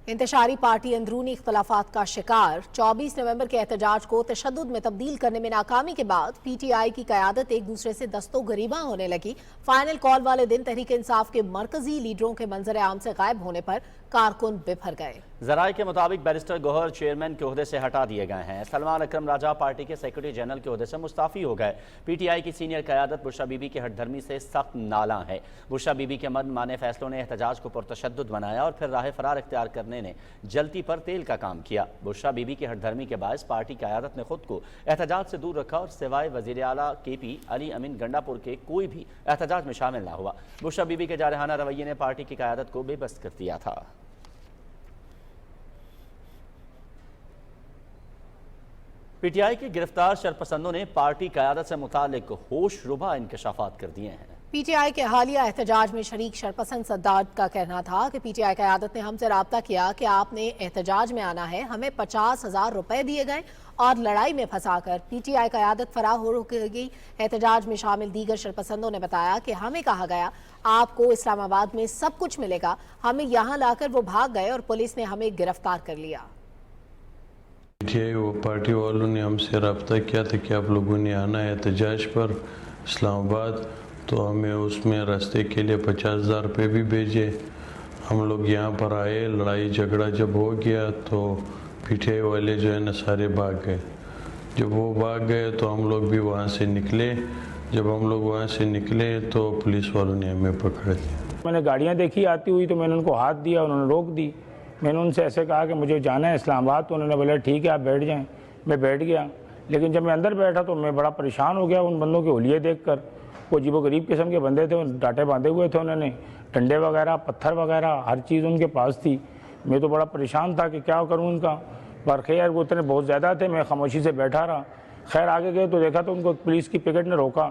इंतशारी पार्टी अंदरूनी इख्तलाफात का शिकार 24 नवंबर के एहतजाज को तशद्दुद में तब्दील करने में नाकामी के बाद PTI की क़यादत एक दूसरे से दस्तो गरीबा होने लगी। फाइनल कॉल वाले दिन तहरीक इंसाफ के मरकजी लीडरों के मंजर आम से गायब होने पर कारकुन बिफर गए।
ज़राए के मुताबिक बैरिस्टर गौहर चेयरमैन के ओहदे से हटा दिए गए हैं। सलमान अकरम राजा पार्टी के सेक्रेटरी जनरल के ओहदे से मुस्ताफ़ी हो गए। PTI की सीनियर क़यादत बुशरा बीबी के हटधर्मी से सख्त नाला है। बुशरा बीबी के मन माने फैसलों ने एहतजाज को पुरतशद्दुद बनाया और फिर राह फरार इख्तियार करने ने जलती पर तेल का काम किया। बुशरा बीबी की हटधर्मी के बायस पार्टी क़यादत ने खुद को एहतजाज से दूर रखा और सिवाय वज़ीर आला KP अली अमीन गंडापुर के कोई भी एहतजाज में शामिल ना हुआ। बुशरा बीबी के जारहाना रवैये ने पार्टी की क़यादत को बेबस कर दिया था। PTI के गिरफ्तार शरपसंदों ने पार्टी क़यादत से मुतालिक होशरुबा इंकशाफात कर दिए हैं।
PTI के हालिया एहतजाज में शरीक शरपसंद सद्दाद का कहना था कि PTI क़यादत ने हमसे राब्ता किया कि आपने एहतजाज में आना है। हमें 50,000 रुपए दिए गए और लड़ाई में फंसाकर PTI क़यादत फरार हो गई। एहतजाज में शामिल दीगर शरपसंदों ने बताया कि हमें कहा गया आपको इस्लामाबाद में सब कुछ मिलेगा। हमें यहाँ लाकर वो भाग गए और पुलिस ने हमें गिरफ्तार कर लिया।
PTI वो पार्टी वालों ने हमसे रब्ता किया था कि आप लोगों ने आना है एहतजाज पर इस्लामाबाद, तो हमें उसमें रास्ते के लिए 50,000 रुपये भी भेजे। हम लोग यहाँ पर आए, लड़ाई झगड़ा जब हो गया तो PTI वाले जो है ना सारे भाग गए। जब वो भाग गए तो हम लोग भी वहाँ से निकले। जब हम लोग वहाँ से निकले तो पुलिस वालों ने हमें पकड़ लिया।
मैंने गाड़ियाँ देखी आती हुई तो मैंने उनको हाथ दिया, उन्होंने रोक दी। मैंने उनसे ऐसे कहा कि मुझे जाना है इस्लामाबाद, तो उन्होंने बोला ठीक है आप बैठ जाएं। मैं बैठ गया, लेकिन जब मैं अंदर बैठा तो मैं बड़ा परेशान हो गया उन बंदों के हुलिये देखकर। वो अजीबो गरीब किस्म के बंदे थे, डांटे बांधे हुए थे, उन्होंने डंडे वगैरह पत्थर वगैरह हर चीज़ उनके पास थी। मैं तो बड़ा परेशान था कि क्या करूँ उनका, पर खैर वो उतने बहुत ज़्यादा थे, मैं खामोशी से बैठा रहा। खैर आगे गए तो देखा तो उनको पुलिस की पिकेट ने रोका।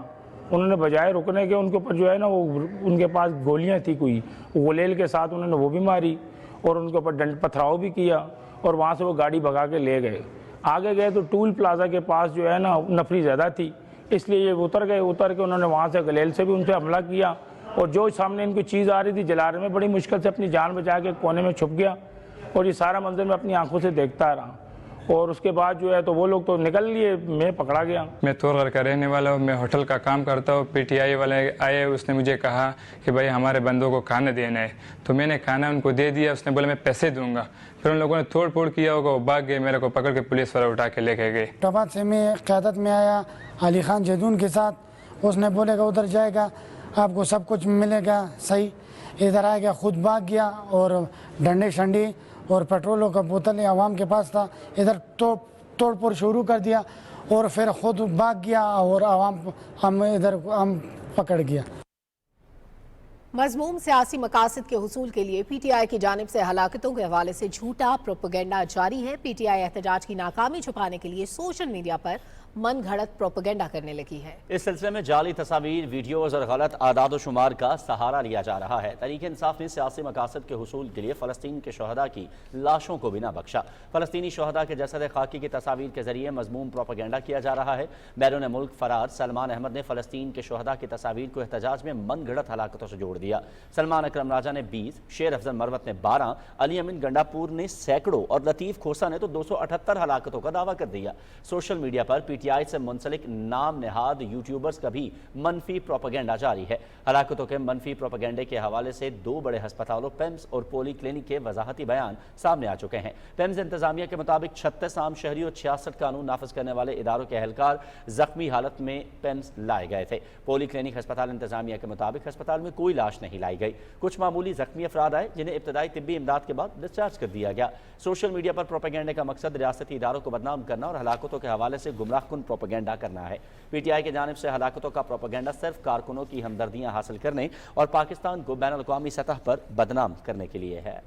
उन्होंने बजाय रुकने के उनके ऊपर जो है ना वो उनके पास गोलियाँ थी कोई, गुलेल के साथ उन्होंने वो भी मारी और उनके ऊपर डंड पथराव भी किया और वहाँ से वो गाड़ी भगा के ले गए। आगे गए तो टूल प्लाजा के पास जो है ना नफरी ज़्यादा थी, इसलिए ये उतर के उन्होंने वहाँ से गलेल से भी उन पर हमला किया और जो सामने इनकी चीज़ आ रही थी जला रहे में बड़ी मुश्किल से अपनी जान बचा के कोने में छुप गया और ये सारा मंजर मैं अपनी आंखों से देखता रहा और उसके बाद जो है तो वो लोग तो निकल लिए, मैं पकड़ा गया।
मैं तोरगढ़ का रहने वाला हूँ, मैं होटल का काम करता हूँ। पीटीआई वाले आए, उसने मुझे कहा कि भाई हमारे बंदों को खाना देना है, तो मैंने खाना उनको दे दिया। उसने बोला मैं पैसे दूंगा, फिर उन लोगों ने तोड़ फोड़ किया होगा, वो भाग गए, मेरे को पकड़ के पुलिस वाला उठा के लेके गए।
टबाद से मैं क़यादत में आया अली खान जैदून के साथ, उसने बोलेगा उधर जाएगा आपको सब कुछ मिलेगा सही, इधर आएगा, खुद भाग गया और डंडे शंडी और पेट्रोलों का बोतल आवाम के पास था, इधर तोड़ फोड़ शुरू कर दिया और फिर खुद भाग गया और आवाम हम पकड़ गया।
मज़मूम सियासी मकासद के हुसूल के लिए पीटीआई की जानिब से हलाकतों के हवाले से झूठा प्रोपेगेंडा जारी है। पीटीआई एहतजाज की नाकामी छुपाने के लिए सोशल मीडिया पर मन घड़त प्रोपेगेंडा करने लगी है।
इस सिलसिले में जाली तस्वीर, वीडियोज और गलत आदाद शुमार का सहारा लिया जा रहा है। तहरीक इंसाफ ने सियासी मकासद के हुसूल के लिए फ़लस्तीन के शहदा की लाशों को भी न बख्शा। फ़लस्तीनी शहदा के जसद खाकी की तस्वीर के जरिए मज़मूम प्रोपेगेंडा किया जा रहा है। बैरून मुल्क फरार सलमान अहमद ने फ़लस्तीन के शहदा की तस्वीर को एहतजाज में मन घड़त हलाकतों से जोड़ दिया। सलमान अकरम राजा ने 20, शेर अफजल मरवत ने 12, अली अमीन गंडापुर ने सैकड़ों और लतीफ़ खोसा ने तो 278 हलाकतों का दावा कर दिया। सोशल मीडिया पर पीटीआई से मुंसलिक नाम नेहाद यूट्यूबर्स का भी मनफी प्रोपेगेंडा जारी है। हलाकतों के मनफी प्रोपेगेंडे के हवाले से 2 बड़े अस्पतालों पेम्स और पोली क्लिनिक के वजाहती बयान सामने आ चुके हैं। पेम्स इंतजामिया के मुताबिक 36 आम शहरी और 66 कानून नाफिज करने वाले इदारों के एहलकार जख्मी हालत में पेम्स लाए गए थे। पोली क्लिनिक अस्पताल इंतजामिया के मुताबिक अस्पताल में कोई लाश नहीं लाई गई। कुछ मामूली जख्मी अफराद आए जिन्हें इब्तदाई तिब्बी इमदाद के बाद डिस्चार्ज कर दिया गया। सोशल मीडिया पर प्रोपेगेंडे का मकसद रियासती इदारों को बदनाम करना और हलाकतों के हवाले से गुमराहकुन प्रोपेगेंडा करना है। पीटीआई की जानिब से हलाकतों का प्रोपेगेंडा सिर्फ कारकुनों की हमदर्दियां हासिल करने और पाकिस्तान को बैनुल अक़वामी सतह पर बदनाम करने के लिए है।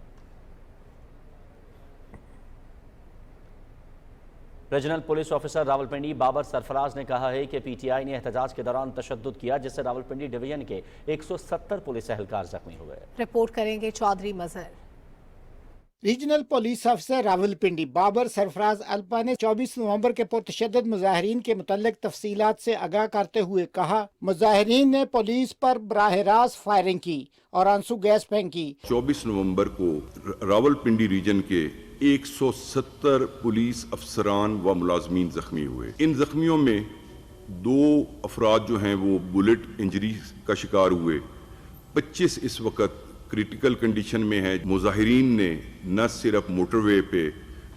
Regional police officer Rawalpindi Babar Sarfraz ने कहा है कि पीटीआई ने एहतजाज के दौरान तशद्दुद किया, जिससे रावलपिंडी डिवीजन के 170 पुलिस एहलकार जख्मी हुए।
रिपोर्ट करेंगे चौधरी मजहर।
रीजनल पुलिस अफसर रावलपिंडी बाबर सरफराज अल्पा ने 24 नवंबर के पुरतशद्दुद मुजाहिरीन के मुतल्लिक तफसीलात से आगाह करते हुए कहा, मुजाहिरीन ने पुलिस पर बराह रास्त फायरिंग की और आंसू गैस फेंकी।
24 नवंबर को रावलपिंडी रीजन के 170 पुलिस अफसरान व मुलाजमीन जख्मी हुए। इन जख्मियों में 2 अफराद जो हैं वो बुलेट इंजरी का शिकार हुए। 25 इस वक्त क्रिटिकल कंडीशन में है। मुजाहिरीन ने न सिर्फ मोटरवे पे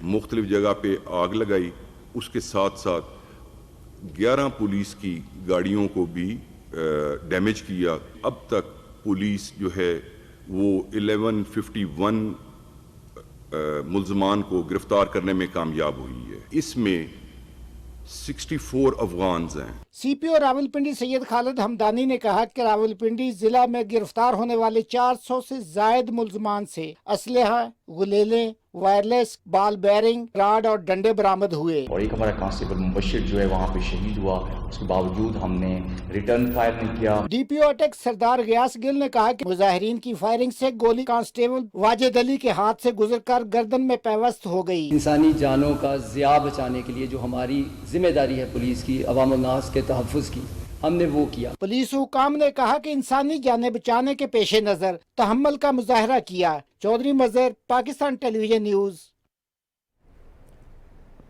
मुख्तलिफ जगह पे आग लगाई, उसके साथ साथ 11 पुलिस की गाड़ियों को भी डैमेज किया। अब तक पुलिस जो है वो 1151 मुल्ज़मान को गिरफ्तार करने में कामयाब हुई है। इसमें 64 अफगान हैं।
सीपीओ रावलपिंडी सैयद खालिद हमदानी ने कहा कि रावलपिंडी जिला में गिरफ्तार होने वाले 400 से जायद मुल्ज़मान से असलहा, गुलेले, वायरलेस, बाल बेरिंग, राड और डंडे बरामद हुए।
और एक हमारा कांस्टेबल मुबशिर जो है वहाँ पे शहीद हुआ, उसके बावजूद हमने रिटर्न फायर नहीं किया।
डीपीओ अटैक सरदार गयास गिल ने कहा कि मुजाहिरीन की फायरिंग से गोली कांस्टेबल वाजिद अली के हाथ से गुजरकर गर्दन में पैवस्त हो गई।
इंसानी जानों का ज़िया बचाने के लिए जो हमारी जिम्मेदारी है पुलिस की, अवाम नास के तहफ़्फ़ुज़ की, हमने वो किया। पुलिस हुकाम ने कहा कि इंसानी जानें बचाने के पेश नजर तहम्मुल का मुजाहरा किया। Chaudhry Mazhar, Pakistan television news.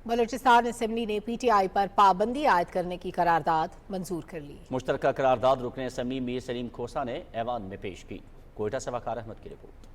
Balochistan assembly ने पीटीआई पर पाबंदी आयद करने की करारदाद मंजूर कर ली।
मुश्तरका करारदाद रुकने असेंबली मीर सलीम खोसा ने ऐवान में पेश की। कोयटा से वकार अहमद की रिपोर्ट।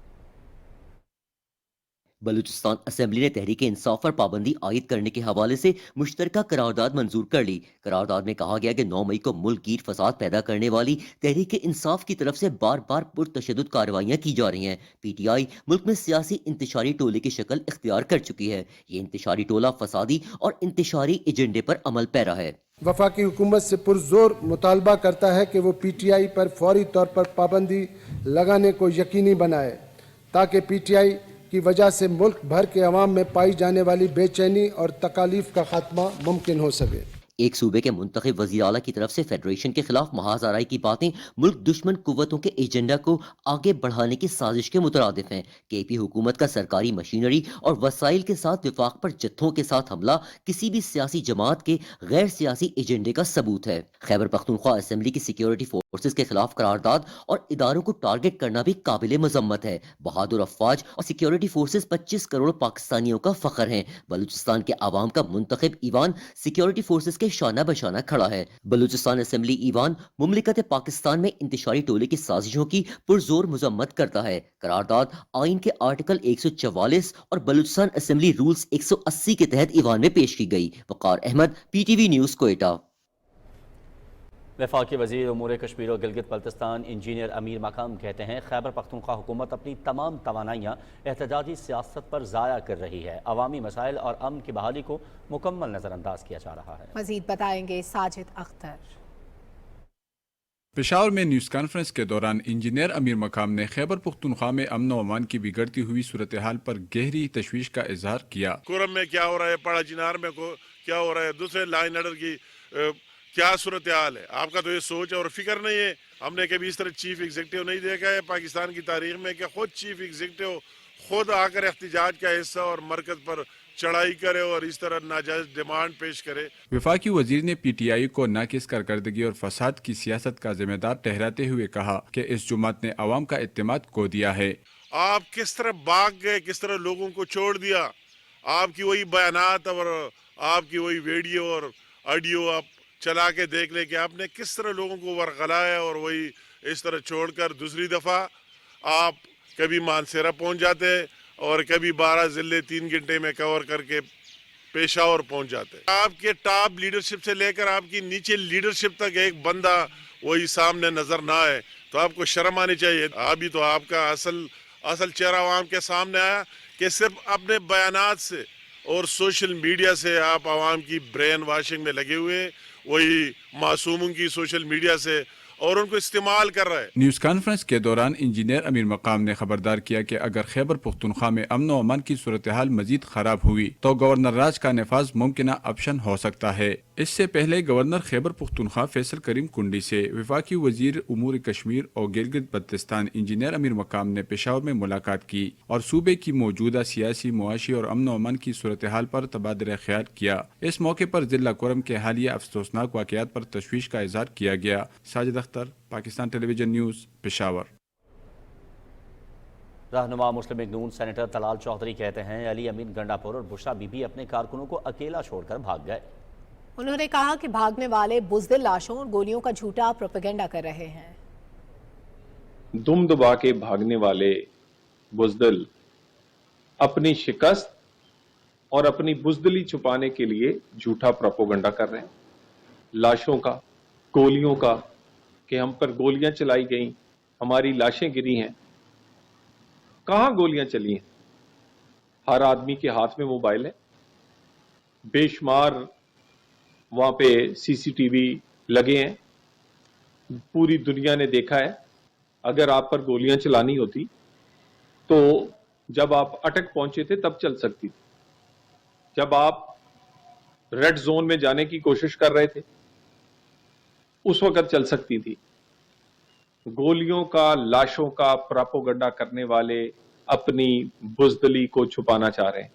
बलूचिस्तान असेंबली ने तहरीक इंसाफ पर पाबंदी आयद करने के हवाले से मुश्तरका करारदाद मंजूर कर ली। करारदाद में कहा गया कि 9 मई को मुल्क गिर फसाद पैदा करने वाली तहरीक इंसाफ की तरफ से बार बार पुरतशद्दुद कार्रवाइयाँ की जा रही हैं। पीटीआई मुल्क में सियासी इंतशारी टोले की शक्ल इख्तियार कर चुकी है। ये इंतशारी टोला फसादी और इंतशारी एजेंडे पर अमल पैरा है।
वफाकी हुकूमत से पुरजोर मुतालबा करता है कि वो पीटीआई पर फौरी तौर पर पाबंदी लगाने को यकीनी बनाए, ताकि पीटीआई की वजह से मुल्क भर के अवाम में पाई जाने वाली बेचैनी और तकालीफ का खात्मा मुमकिन हो सके।
एक सूबे के मुंतखब वज़ीर आला की तरफ से फेडरेशन के खिलाफ महाज आराई की बातें मुल्क दुश्मन कुव्वतों के एजेंडा को आगे बढ़ाने की साजिश के मुतरादिफ हैं। केपी हुकूमत का सरकारी मशीनरी और वसाइल के साथ विफाक पर जत्थों के साथ हमला किसी भी सियासी जमात के गैर सियासी एजेंडे का सबूत है। खैबर पख्तूनख्वा असेंबली की सिक्योरिटी फोर्सेस के खिलाफ करारदाद और इदारों को टारगेट करना भी काबिल मजम्मत है। बहादुर अफवाज और सिक्योरिटी फोर्सेस 25 करोड़ पाकिस्तानियों का फख्र हैं। बलूचिस्तान के आवाम का मुंतखब ईवान सिक्योरिटी फोर्सेस के शाना बशाना खड़ा है। बलूचिस्तान असेंबली ईवान मुमलिकत पाकिस्तान में इंतशारी टोले की साजिशों की पुरजोर मजम्मत करता है। करारदाद आइन के आर्टिकल 144 और बलूचिस्तान असेंबली रूल्स 180 के तहत ईवान में पेश की गई। वकार अहमद, PTV न्यूज़, कोयटा।
वफाकी वज़ीर उमूर कश्मीर और गिलगित बल्तिस्तान इंजीनियर अमीर मकाम कहते हैं खैबर पख्तूनख्वा हुकूमत अपनी तमाम तवानाइयाँ एहतजाजी सियासत पर ज़ाया कर रही है। अवामी मसाइल और अमन की बहाली को मुकम्मल नज़रअंदाज किया जा रहा है।
मज़ीद बताएंगे साजिद अख्तर।
पेशावर में न्यूज़ कॉन्फ्रेंस के दौरान इंजीनियर अमीर मकाम ने खैबर पख्तूनख्वा में अमन व अमान की बिगड़ती हुई सूरत हाल पर गहरी तशवीश का इजहार किया।
कुरम में क्या हो रहा है, पड़ा चिनार में क्या हो रहा है, दूसरे लाइन अडर की क्या सूरत हाल है। आपका तो ये सोच और फिक्र नहीं है। हमने कभी इस तरह चीफ एग्जीक्यूटिव नहीं देखा है पाकिस्तान की तारीख में कि खुद चीफ एग्जीक्यूटिव खुद आकर एहतजाज का हिस्सा और मरकज पर चढ़ाई करे और इस तरह नाजायज डिमांड पेश करे।
वफाकी वजीर ने PTI को नाकिस कारकर्दगी और फसाद की सियासत का जिम्मेदार ठहराते हुए कहा कि इस जुमात ने अवाम का इत्तेमाद खो दिया है।
आप किस तरह भाग गए, किस तरह लोगों को छोड़ दिया। आपकी वही बयानात और आपकी वही वीडियो और ऑडियो आप चला के देख ले कि आपने किस तरह लोगों को वरगलाया और वही इस तरह छोड़कर दूसरी दफ़ा आप कभी मानसेरा पहुंच जाते और कभी 12 ज़िले 3 घंटे में कवर करके पेशावर पहुंच जाते। आपके टॉप लीडरशिप से लेकर आपकी नीचे लीडरशिप तक एक बंदा वही सामने नजर ना आए तो आपको शर्म आनी चाहिए। अभी तो आपका असल चेहरा आवाम के सामने आया कि सिर्फ अपने बयानात से और सोशल मीडिया से आप आवाम की ब्रेन वॉशिंग में लगे हुए, वही मासूमों की सोशल मीडिया से और उनको इस्तेमाल कर रहा है।
न्यूज़ कॉन्फ्रेंस के दौरान इंजीनियर अमीर मकाम ने खबरदार किया कि अगर खैबर पख्तूनख्वा में अमन व अमान की सूरत हाल मजीद खराब हुई तो गवर्नर राज का नफाज मुमकिना ऑप्शन हो सकता है। इससे पहले गवर्नर खैबर पख्तूनख्वा फैसल करीम कुंडी से वफाकी वजीर उमूर कश्मीर और गिलगित बल्तिस्तान इंजीनियर अमीर मकाम ने पेशावर में मुलाकात की और सूबे की मौजूदा सियासी, मुआशी और अमन व अमान की सूरत हाल पर तबादला ख्याल किया। इस मौके पर जिला कुरम के हालिया अफसोसनाक वाक़यात पर तशवीश का इजहार किया गया। Sajid Akhtar, Pakistan television news, Peshawar.
रहनुमा मुस्लिम लीग नून सेनेटर तलाल चौधरी कहते हैं अली अमीन गंडापुर और बुशरा बीबी अपने कारकुनों को अकेला छोड़कर भाग गए।
उन्होंने कहा कि भागने वाले बुज़दिल लाशों और गोलियों का झूठा प्रोपेगेंडा कर रहे हैं।
दुम दबा के भागने वाले बुज़दिल अपनी शिकस्त और अपनी बुज़दिली छुपाने के लिए झूठा प्रोपेगेंडा कर रहे हैं। लाशों का, गोलियों का, कि हम पर गोलियां चलाई गई, हमारी लाशें गिरी हैं। कहां गोलियां चली हैं? हर आदमी के हाथ में मोबाइल है, बेशुमार वहां पे CCTV लगे हैं, पूरी दुनिया ने देखा है। अगर आप पर गोलियां चलानी होती तो जब आप अटक पहुंचे थे तब चल सकती थी। जब आप रेड जोन में जाने की कोशिश कर रहे थे उस वक्त चल सकती थी। गोलियों का, लाशों का प्रोपेगेंडा करने वाले अपनी बुज़दिली को छुपाना चाह रहे हैं।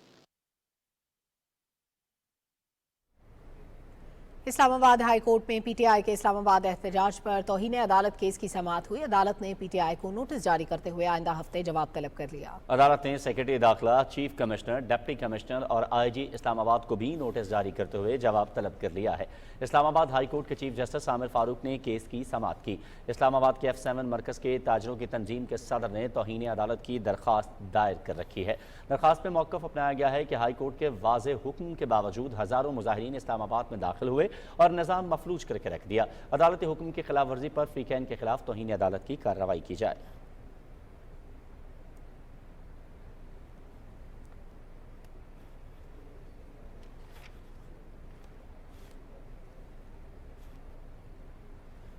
इस्लामाबाद हाई कोर्ट में PTI के इस्लामाबाद एहतजाज पर तौहीन अदालत केस की समाअत हुई। अदालत ने PTI को नोटिस जारी करते हुए आइंदा हफ्ते जवाब तलब कर लिया। अदालत ने सेक्रेटरी दाखिला, चीफ कमिश्नर, डिप्टी कमिश्नर और IG इस्लामाबाद को भी नोटिस जारी करते हुए जवाब तलब कर लिया है। इस्लामाबाद हाई कोर्ट के चीफ जस्टिस आमिर फारूक ने केस की समाअत की। इस्लामाबाद के F7 मरकज़ के ताजरों की तंजीम के सदर ने तौहीन अदालत की दरख्वास्त दायर कर रखी है। दरख्वास्त में मौक़िफ़ अपनाया गया है कि हाई कोर्ट के वाज़ेह हुक्म के बावजूद हज़ारों मुज़ाहिरीन इस्लामाबाद में दाखिल हुए और निज़ाम मफलूज करके रख दिया। अदालती हुक्म की खिलाफ वर्जी पर फ़रीक़ैन के खिलाफ तौहीन अदालत की कार्रवाई की जाए।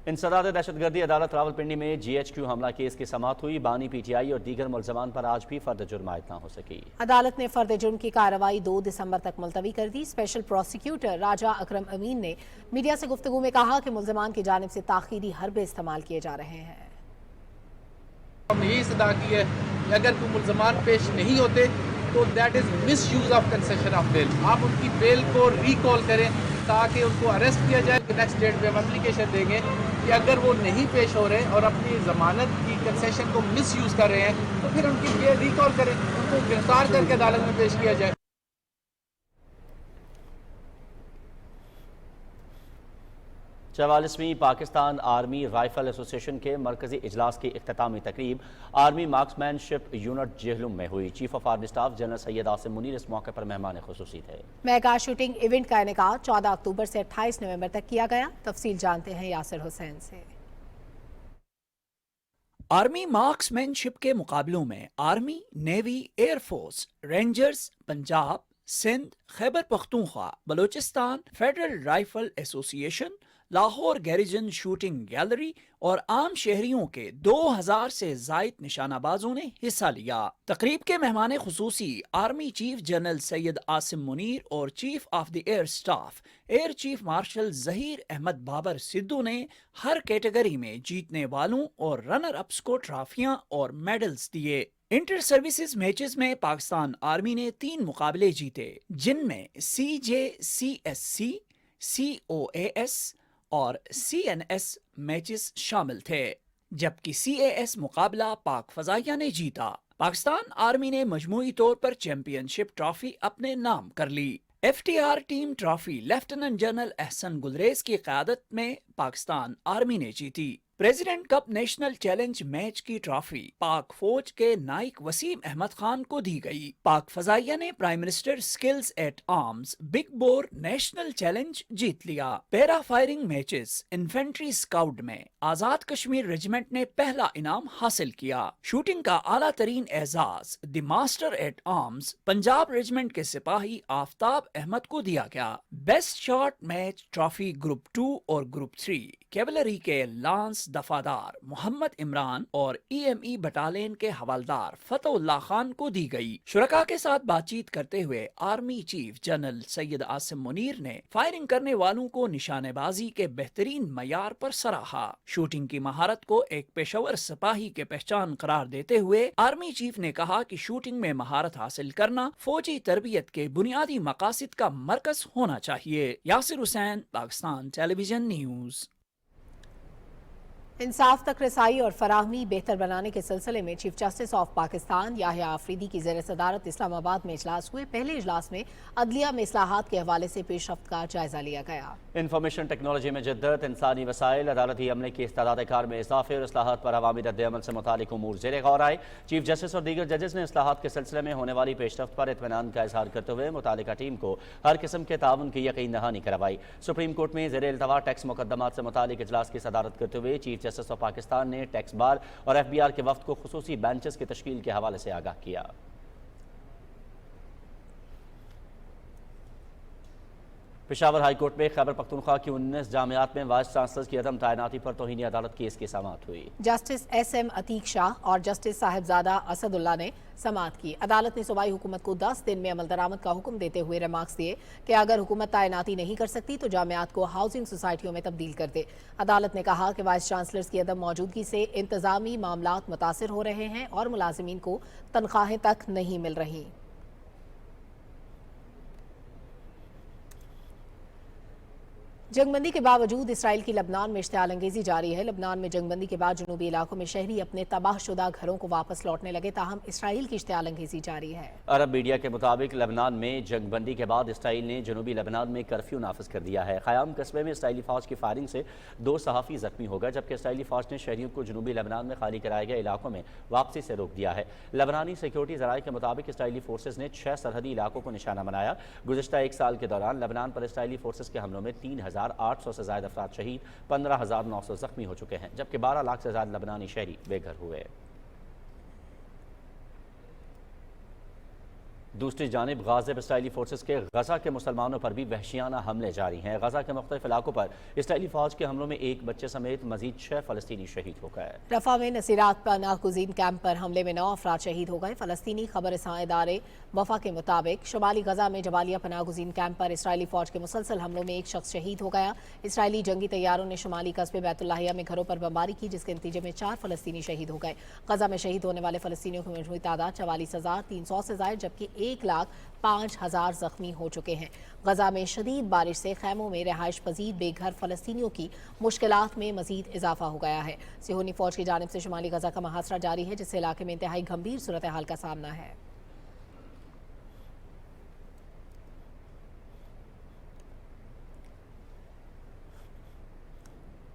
इंसदाद दहशतगर्दी अदालत रावलपिंडी में GHQ हमला केस की समाअत हुई। बानी PTI और दीगर मुलजमान पर आज भी फर्द जुर्म आयद न हो सकी।
अदालत ने फर्द जुर्म की कार्रवाई 2 दिसंबर तक मुलतवी कर दी। स्पेशल प्रोसिक्यूटर राजा अकरम अमीन ने मीडिया से गुफ्तगू में कहा कि मुलजमान की जानिब से ताखीरी हरबे इस्तेमाल किए जा रहे हैं।
हमने यही सदा की है कि अगर कोई मुलजमान पेश नहीं होते तो that is misuse of concession of bail. आप उनकी बेल को रिकॉल करें ताकि उनको अरेस्ट किया जाए। नेक्स्ट डेट पे हम एप्लीकेशन देंगे कि अगर वो नहीं पेश हो रहे और अपनी जमानत की कंसेशन को मिस यूज कर रहे हैं तो फिर उनकी बेल रिकॉल करें, उनको गिरफ्तार करके अदालत में पेश किया जाए।
44वीं पाकिस्तान आर्मी राइफल एसोसिएशन के मरकजी इजलास की इख्तितामी तकरीब आर्मी मार्क्समैनशिप यूनिट जेहलुम में हुई। Chief of army staff general Syed Asim Munir इस मौके पर मेहमान खुसूसी थे।
मेगा शूटिंग इवेंट का इनेकाद 14 अक्टूबर से 28 नवंबर तक किया गया। तफसील जानते हैं यासिर हुसैन से।
आर्मी मार्क्समैनशिप के मुकाबलों में army, navy, air force, rangers, Punjab, Sindh, Khyber Pakhtunkhwa, Balochistan, federal rifle association, Lahore garrison shooting gallery और आम शहरियों के 2000 से जायद निशानाबाजों ने हिस्सा लिया। तकरीब के मेहमान खुसूसी army chief general Syed Asim Munir और chief of the air staff air chief marshal Zaheer Ahmed Babar Sidhu ने हर कैटेगरी में जीतने वालों और रनर अप्स को ट्रॉफियां और मेडल्स दिए। इंटर सर्विसेज मैचेस में पाकिस्तान आर्मी ने 3 मुकाबले जीते, जिनमें CJCSC, COAS और CNS मैचेस शामिल थे, जबकि CAS मुकाबला पाक फजाइया ने जीता। पाकिस्तान आर्मी ने मजमूई तौर पर चैंपियनशिप ट्रॉफी अपने नाम कर ली। FTR team trophy lieutenant general Ehsan Gulrez की क़यादत में पाकिस्तान आर्मी ने जीती। President cup national challenge match की ट्रॉफी पाक फौज के नाइक वसीम अहमद खान को दी गई। पाक फजाइया ने prime minister skills at arms big bore national challenge जीत लिया। Para firing matches infantry scout में आजाद कश्मीर रेजिमेंट ने पहला इनाम हासिल किया। शूटिंग का आला तरीन एजाज the master at arms Punjab regiment के सिपाही आफ्ताब अहमद को दिया गया। Best shot match trophy group 2 और ग्रुप 3 कैवलरी के लांस दफादार मोहम्मद इमरान और EME बटालियन के हवालदार फतहुल्लाह खान को दी गई। शुरका के साथ बातचीत करते हुए army chief general Syed Asim Munir ने फायरिंग करने वालों को निशानेबाजी के बेहतरीन मयार पर सराहा। शूटिंग की महारत को एक पेशेवर सिपाही के पहचान करार देते हुए आर्मी चीफ ने कहा कि शूटिंग में महारत हासिल करना फौजी तरबियत के बुनियादी मकासद का मरकज होना चाहिए। Yasir Hussain, Pakistan television news.
इंसाफ तक रसाई और फराहमी बेहतर बनाने के सिलसिले में chief justice of Pakistan Yahya Afridi की ज़ेर सदारत इस्लामाबाद में इजलास हुए। पहले इजलास में अदलिया में इस्लाहात के हवाले से पेशरफ्त का जायजा लिया गया। इंफॉर्मेशन टेक्नोलॉजी में जद्दत, इंसानी वसाइल, अदालती अमले की इस्तादाद कार में इजाफे और इस्लाहात पर अवामी रद्द-ए-अमल से मुतालिक उमूर ज़ेर गौर आए। चीफ जस्टिस और दीगर जजेस ने इस्लाहात के सिलसिले में होने वाली पेशरफ्त पर इत्मीनान का इजहार करते हुए मुतालिका टीम को हर किस्म के ताउन की यकीन दहानी करवाई। सुप्रीम कोर्ट में ज़ेर इल्तवा टैक्स मुकदमात से मुतालिक इजलास की सदारत करते हुए चीफ जस्टिस ऑफ पाकिस्तान ने टैक्स बार और FBR के वफ्द को खुसूसी बेंचेस की तश्कील के हवाले से आगाह किया। पेशावर हाई कोर्ट में खैबर पख्तूनख्वा की 19 जामियात में वाइस चांसलर की अदम तैनाती पर तौहीन अदालत केस की समाअत हुई। जस्टिस SM अतीक शाह और जस्टिस साहिबजादा असदुल्ला ने समाअत की। अदालत ने सूबाई हुकूमत को 10 दिन में अमल दरामद का हुक्म देते हुए रिमार्क्स दिए कि अगर हुकूमत तैनाती नहीं कर सकती तो जामियात को हाउसिंग सोसाइटियों में तब्दील कर दे। अदालत ने कहा कि वाइस चांसलर्स की अदम मौजूदगी से इंतजामी मामलात मुतासिर हो रहे हैं और मुलाजिमीन को तनख्वाहें तक नहीं मिल रही। जंगबंदी के बावजूद इसराइल की लबनान में इश्तिआल अंगेजी जारी है। लबनान में जंगबंदी के बाद जनूबी इलाकों में शहरी अपने तबाहशुदा घरों को वापस लौटने लगे, ताहम इसराइल की इश्तिआल अंगेजी जारी है। अरब मीडिया के मुताबिक लबनान में जंगबंदी के बाद इसराइल ने जनूबी लबनान में कर्फ्यू नाफिज कर दिया है। ख़याम कस्बे में इसराइली फौज की फायरिंग से 2 सहाफ़ी जख्मी हो गए, जबकि इसराइली फौज ने शहरियों को जनूबी लबनान में खाली कराए गए इलाकों में वापसी से रोक दिया है। लबनानी सिक्योरिटी ज़राए के मुताबिक इसराइली फोर्सेज ने 6 सरहदी इलाकों को निशाना बनाया। गुज़िश्ता 1 साल के दौरान लबनान पर इसराइली फोर्सेज के हमलों में 3800 से ज़्यादा अफराद शहीद, 15,900 जख्मी हो चुके हैं, जबकि 12 लाख से ज़्यादा लबनानी शहरी बेघर हुए।
دوسری جانب غازہ اسرائیلی فورسز کے غزہ کے مسلمانوں پر بھی وحشیانہ حملے جاری ہیں۔ غزہ کے مختلف علاقوں پر اسرائیلی فوج کے حملوں میں ایک بچے سمیت مزید 6 فلسطینی شہید ہو گئے۔
رفح میں نصیرات پناہ گزین کیمپ پر حملے میں 9 افراد شہید ہو گئے۔ فلسطینی خبر رساں ادارے وفا کے مطابق شمالی غزہ میں جبالیہ پناہ گزین کیمپ پر اسرائیلی فوج کے مسلسل حملوں میں ایک شخص شہید ہو گیا۔ اسرائیلی جنگی طیاروں نے شمالی قصبے بیت اللہیہ میں گھروں پر بمباری کی، جس کے نتیجے میں 4 فلسطینی شہید ہو گئے۔ غزہ میں شہید ہونے والے فلسطینیوں کی مجموعی تعداد 44,300 سے زائد، جبکہ 1,05,000 زخمی ہو چکے ہیں۔ غزہ میں شدید بارش سے خیموں میں رہائش پذیر بے گھر فلسطینیوں کی مشکلات میں مزید اضافہ ہو گیا ہے۔ صہیونی فوج کی جانب سے شمالی غزہ کا محاصرہ جاری ہے، جس سے علاقے میں انتہائی گھمبیر صورتحال کا سامنا ہے۔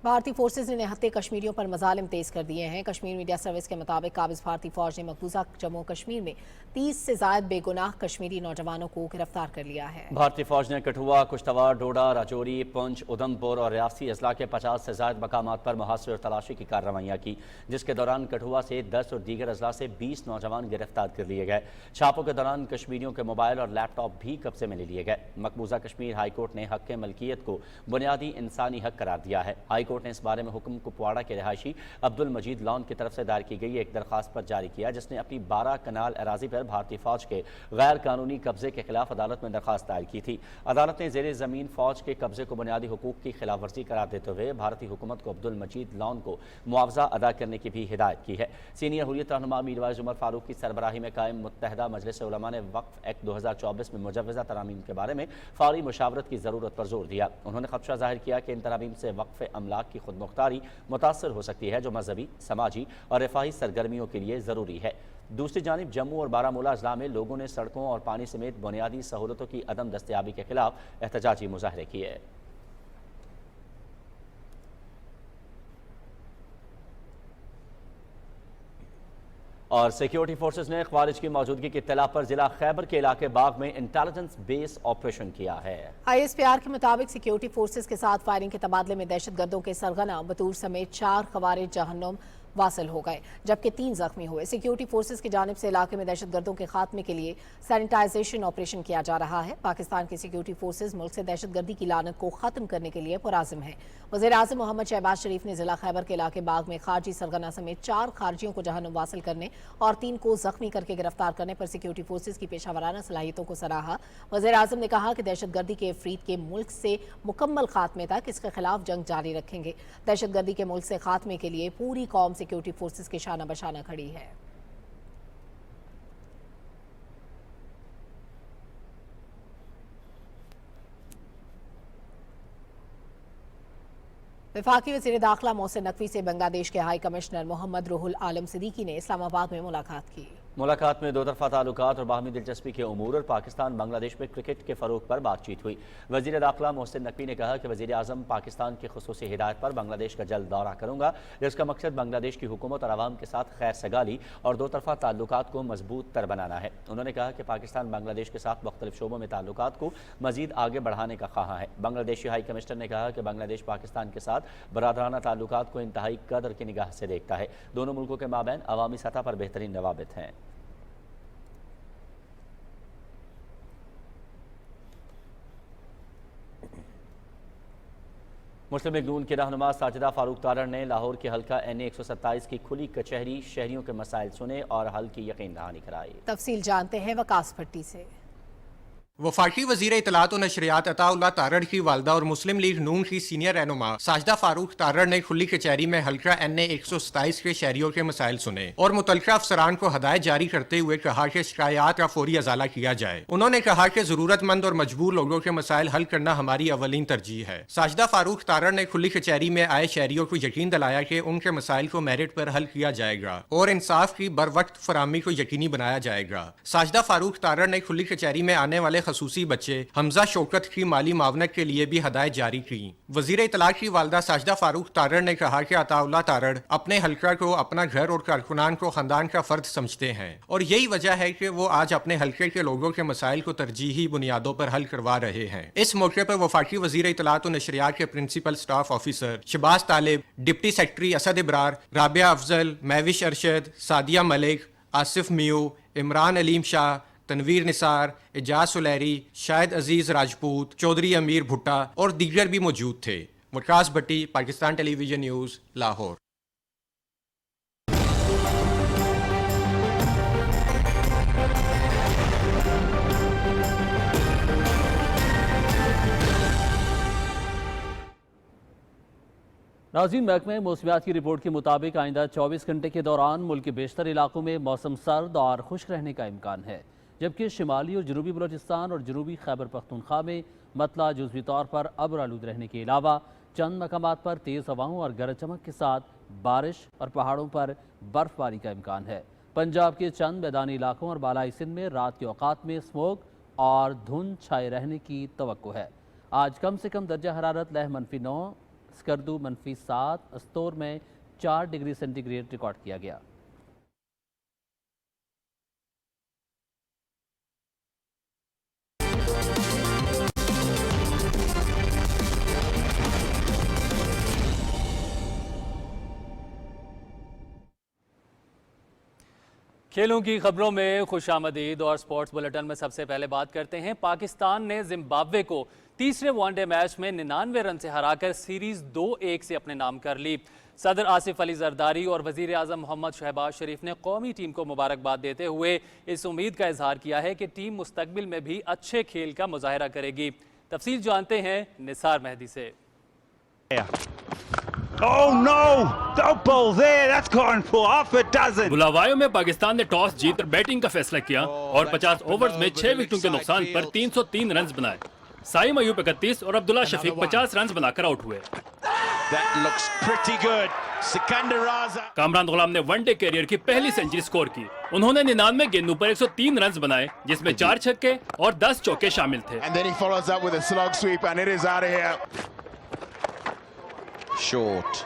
بھارتی فورسز نے نہتے کشمیریوں پر مظالم تیز کر دیے ہیں۔ کشمیر میڈیا سروس کے مطابق قابض بھارتی فوج نے مقبوضہ جموں کشمیر میں 30 سے زائد بے گناہ کشمیری نوجوانوں کو گرفتار کر لیا ہے۔
بھارتی فوج نے کٹھوا، کشتواڑ، ڈوڈا، راجوری، پنچ، ادھمپور اور ریاسی اضلاع کے 50 سے زائد مقامات پر محاصرے اور تلاشی کی کارروائیاں کی، جس کے دوران کٹھوا سے 10 اور دیگر اضلاع سے 20 نوجوان گرفتار کر لیے گئے۔ چھاپوں کے دوران کشمیریوں کے موبائل اور لیپ ٹاپ بھی قبضے میں لے لیے گئے۔ مقبوضہ کشمیر ہائی کورٹ نے حق ملکیت کو بنیادی انسانی حق قرار دیا ہے۔ ہائی کورٹ نے اس بارے میں حکم کپواڑہ کے رہائشی عبد المجید لون کی طرف سے دائر کی گئی ایک درخواست پر جاری کیا، جس نے اپنی 12 کنال اراضی پر بھارتی فوج کے غیر قانونی قبضے کے خلاف عدالت میں درخواست دائر کی تھی۔ عدالت نے زیر زمین فوج کے قبضے کو بنیادی حقوق کی خلاف ورزی قرار دیتے ہوئے بھارتی حکومت کو عبد المجید لون کو معاوضہ ادا کرنے کی بھی ہدایت کی ہے۔ سینئر حریت رہنما میروائز عمر فاروق کی سربراہی میں قائم متحدہ مجلس علماء نے وقف ایکٹ 2024 میں مجوزہ ترامیم کے بارے میں فوری مشاورت کی ضرورت پر زور دیا۔ انہوں نے خدشہ ظاہر کیا کہ ان ترامیم سے وقف املاک کی خود مختاری متاثر ہو سکتی ہے، جو مذہبی، سماجی اور رفاہی سرگرمیوں کے لیے ضروری ہے۔ دوسری جانب جموں اور بارہمولہ اضلاع میں لوگوں نے سڑکوں اور پانی سمیت بنیادی سہولتوں کی عدم دستیابی کے خلاف احتجاجی مظاہرے کیے۔ اور سیکیورٹی فورسز نے خوارج کی موجودگی کی اطلاع پر ضلع خیبر کے علاقے باغ میں انٹیلیجنس بیس آپریشن کیا ہے۔
ISPR کے مطابق سیکیورٹی فورسز کے ساتھ فائرنگ کے تبادلے میں دہشت گردوں کے سرغنہ بطور سمیت 4 خوارج جہنم واصل ہو گئے، جبکہ 3 زخمی ہوئے۔ سیکیورٹی فورسز کی جانب سے علاقے میں دہشت گردوں کے خاتمے کے لیے سینیٹائزیشن آپریشن کیا جا رہا ہے۔ پاکستان کی سیکیورٹی فورسز ملک سے دہشت گردی کی لعنت کو ختم کرنے کے لیے پرعزم ہیں۔ وزیر اعظم محمد شہباز شریف نے ضلع خیبر کے علاقے باغ میں خارجی سرغنہ سمیت 4 خارجیوں کو جہنم واصل کرنے اور 3 کو زخمی کر کے گرفتار کرنے پر سیکیورٹی فورسز کی پیشہ ورانہ صلاحیتوں کو سراہا۔ وزیر اعظم نے کہا کہ دہشت گردی کے افریت کے ملک سے مکمل خاتمے تک اس کے خلاف جنگ جاری رکھیں گے۔ دہشت گردی کے ملک سے خاتمے کے لیے پوری قوم سیکیورٹی فورسز کے شانہ بشانہ کھڑی ہے۔ وفاقی وزیر داخلہ محسن نقوی سے بنگلہ دیش کے ہائی کمشنر محمد روح العالم صدیقی نے اسلام آباد میں ملاقات کی۔
ملاقات میں 2 طرفہ تعلقات اور باہمی دلچسپی کے امور اور پاکستان بنگلہ دیش میں کرکٹ کے فروغ پر بات چیت ہوئی۔ وزیر داخلہ محسن نقوی نے کہا کہ وزیر اعظم پاکستان کی خصوصی ہدایت پر بنگلہ دیش کا جلد دورہ کروں گا، جس کا مقصد بنگلہ دیش کی حکومت اور عوام کے ساتھ خیر سگالی اور 2 طرفہ تعلقات کو مضبوط تر بنانا ہے۔ انہوں نے کہا کہ پاکستان بنگلہ دیش کے ساتھ مختلف شعبوں میں تعلقات کو مزید آگے بڑھانے کا خواہاں ہے۔ بنگلہ دیشی ہائی کمشنر نے کہا کہ بنگلہ دیش پاکستان کے ساتھ برادرانہ تعلقات کو انتہائی قدر کی نگاہ سے دیکھتا ہے۔ دونوں ملکوں کے مابین عوامی سطح پر بہترین روابط ہیں۔ مسلم لیگ نون کے رہنما ساجدہ فاروق تارڑ نے لاہور کے حلقہ NA 127 کی کھلی کچہری شہریوں کے مسائل سنے اور حل کی یقین دہانی کرائی۔
تفصیل جانتے ہیں وقاص بھٹی سے۔
وفاقی وزیر اطلاعات و نشریات عطا اللہ تارڑ کی والدہ اور مسلم لیگ نون کی سینئر رہنما ساجدہ فاروق تارڑ نے کھلی کچہری میں حلقہ NA 127 کے شہریوں کے مسائل سنے اور متعلقہ افسران کو ہدایت جاری کرتے ہوئے کہا کہ شکایات کا فوری ازالہ کیا جائے۔ انہوں نے کہا کہ ضرورت مند اور مجبور لوگوں کے مسائل حل کرنا ہماری اولین ترجیح ہے۔ ساجدہ فاروق تارڑ نے کھلی کچہری میں آئے شہریوں کو یقین دلایا کہ ان کے مسائل کو میرٹ پر حل کیا جائے گا اور انصاف کی بروقت فراہمی کو یقینی بنایا جائے گا۔ ساجدہ فاروق تارڑ نے کھلی کچہری میں آنے والے خصوصی بچے حمزہ شوکت کی مالی معاونت کے لیے بھی ہدایت جاری کی۔ وزیر اطلاع کی والدہ ساجدہ فاروق تارڑ نے کہا کہ عطا اللہ تارڑ اپنے حلقہ کو اپنا گھر اور کارکنان کو خاندان کا فرد سمجھتے ہیں اور یہی وجہ ہے کہ وہ آج اپنے حلقے کے لوگوں کے مسائل کو ترجیحی بنیادوں پر حل کروا رہے ہیں۔ اس موقع پر وفاقی وزیر اطلاعات و نشریات کے پرنسپل اسٹاف آفیسر شہباز طالب، ڈپٹی سیکرٹری اسد ابرار، رابعہ افضل، مہوش ارشد، سعدیہ ملک، آصف میو، عمران علیم شاہ، تنویر نثار، اعجاز سلیری، شاہد عزیز راجپوت، چودھری امیر بھٹا اور دیگر بھی موجود تھے۔ وکاس بھٹی، پاکستان ٹیلی ویژن نیوز، لاہور۔
ناظرین، محکمہ موسمیات کی رپورٹ کے مطابق آئندہ 24 گھنٹے کے دوران ملک کے بیشتر علاقوں میں موسم سرد اور خشک رہنے کا امکان ہے، جبکہ شمالی اور جنوبی بلوچستان اور جنوبی خیبر پختونخوا میں مطلع جزوی طور پر ابر آلود رہنے کے علاوہ چند مقامات پر تیز ہواؤں اور گرج چمک کے ساتھ بارش اور پہاڑوں پر برف باری کا امکان ہے۔ پنجاب کے چند میدانی علاقوں اور بالائی سندھ میں رات کے اوقات میں اسموگ اور دھند چھائے رہنے کی توقع ہے۔ آج کم سے کم درجہ حرارت لہ -9، اسکردو -7، استور میں 4 ڈگری سینٹی گریڈ ریکارڈ کیا گیا۔ کھیلوں کی خبروں میں خوش آمدید اور سپورٹس بلیٹن میں سب سے پہلے بات کرتے ہیں۔ پاکستان نے زمبابوے کو تیسرے ون ڈے میچ میں 99 رن سے ہرا کر سیریز 2-1 سے اپنے نام کر لی۔ صدر آصف علی زرداری اور وزیر اعظم محمد شہباز شریف نے قومی ٹیم کو مبارکباد دیتے ہوئے اس امید کا اظہار کیا ہے کہ ٹیم مستقبل میں بھی اچھے کھیل کا مظاہرہ کرے گی۔ تفصیل جانتے ہیں نثار مہدی سے۔
بلاوایوں میں پاکستان نے ٹاس جیت کر بیٹنگ کا فیصلہ کیا اور 50 اوورز میں 6 وکٹوں کے نقصان پر 303 رنز بنائے۔ سائم ایوب 31 اور عبداللہ شفیق 50 رنز بنا کر آؤٹ ہوئے۔ کامران غلام نے ون ڈے کیریئر کی پہلی سنچری سکور کی۔ انہوں نے 99 گیندوں پر 103 رنز بنائے، جس میں 4 چھکے اور 10 چوکے شامل تھے۔
Short,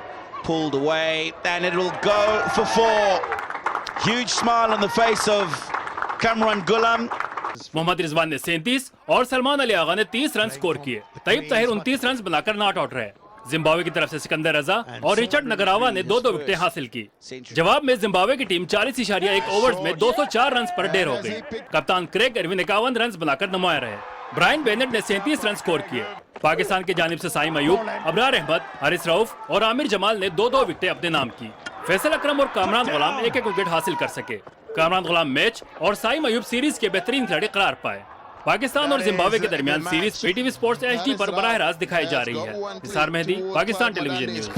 pulled away, and it will go for 4. Huge smile on the face of Kamran Ghulam.
محمد رضوان نے 37 اور سلمان علی آغا نے 30 رن سکور کیے۔ طیب طاہر 29 رنز بنا کر ناٹ آؤٹ رہے۔ زمبابوے کی طرف سے سکندر رضا اور رچرڈ نگراوا نے 2 وکٹیں حاصل کی۔ جواب میں زمبابوے کی ٹیم 40.1 اوورز میں 204 رنز پر ڈیر ہو گئی۔ کپتان کریگ ایروین 51 رنز بنا کر نمایاں رہے۔ برائن بینٹ نے 37 رن سکور کیے۔ پاکستان کی جانب سے سائم ایوب، ابرار احمد، حارث رؤف اور عامر جمال نے 2 وکٹیں اپنے نام کی۔ فیصل اکرم اور کامران غلام 1 وکٹ حاصل کر سکے۔ کامران غلام میچ اور سائم ایوب سیریز کے بہترین کھلاڑی قرار پائے۔ پاکستان اور زمبابوے کے درمیان series P T V sports HD پر براہ راست دکھائی جا رہی ہے۔ نثار مہدی، پاکستان ٹیلی ویژن نیوز۔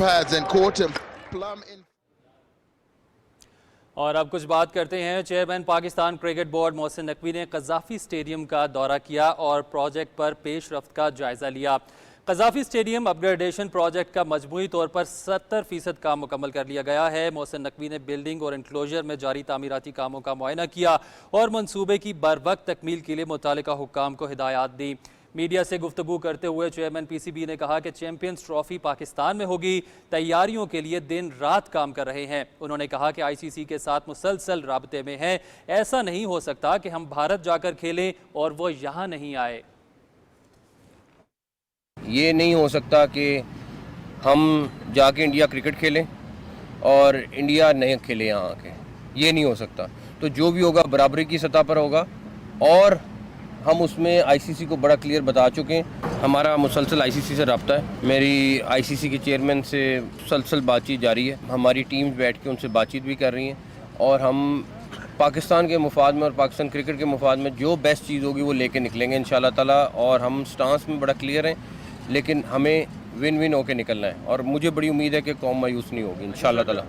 اور اب کچھ بات کرتے ہیں۔ Chairman Pakistan cricket board Mohsin Naqvi نے قذافی اسٹیڈیم کا دورہ کیا اور پروجیکٹ پر پیش رفت کا جائزہ لیا۔ قذافی اسٹیڈیم اپ گریڈیشن پروجیکٹ کا مجموعی طور پر 70% کام مکمل کر لیا گیا ہے۔ محسن نقوی نے بلڈنگ اور انکلوژر میں جاری تعمیراتی کاموں کا معائنہ کیا اور منصوبے کی بروقت تکمیل کے لیے متعلقہ حکام کو ہدایات دی۔ میڈیا سے گفتگو کرتے ہوئے چیئرمین PCB نے کہا کہ چیمپئنز ٹرافی پاکستان میں ہوگی، تیاریوں کے لیے دن رات کام کر رہے ہیں۔ انہوں نے کہا کہ ICC کے ساتھ مسلسل رابطے میں ہیں، ایسا نہیں ہو سکتا کہ ہم بھارت جا کر کھیلیں اور وہ یہاں نہیں آئے۔
یہ نہیں ہو سکتا کہ ہم جا کے انڈیا کرکٹ کھیلیں اور انڈیا نہیں کھیلے یہاں کے، یہ نہیں ہو سکتا۔ تو جو بھی ہوگا برابری کی سطح پر ہوگا، اور ہم اس میں ICC کو بڑا کلیئر بتا چکے ہیں۔ ہمارا مسلسل ICC سے رابطہ ہے، میری ICC کے چیئرمین سے مسلسل بات چیت جاری ہے۔ ہماری ٹیمز بیٹھ کے ان سے بات چیت بھی کر رہی ہیں، اور ہم پاکستان کے مفاد میں اور پاکستان کرکٹ کے مفاد میں جو بیسٹ چیز ہوگی وہ لے کے نکلیں گے انشاءاللہ تعالیٰ۔ اور ہم سٹانس میں بڑا کلیئر ہیں، لیکن ہمیں ون ون ہو کے نکلنا ہے، اور مجھے بڑی امید ہے کہ قوم مایوس نہیں ہوگی انشاءاللہ تعالیٰ۔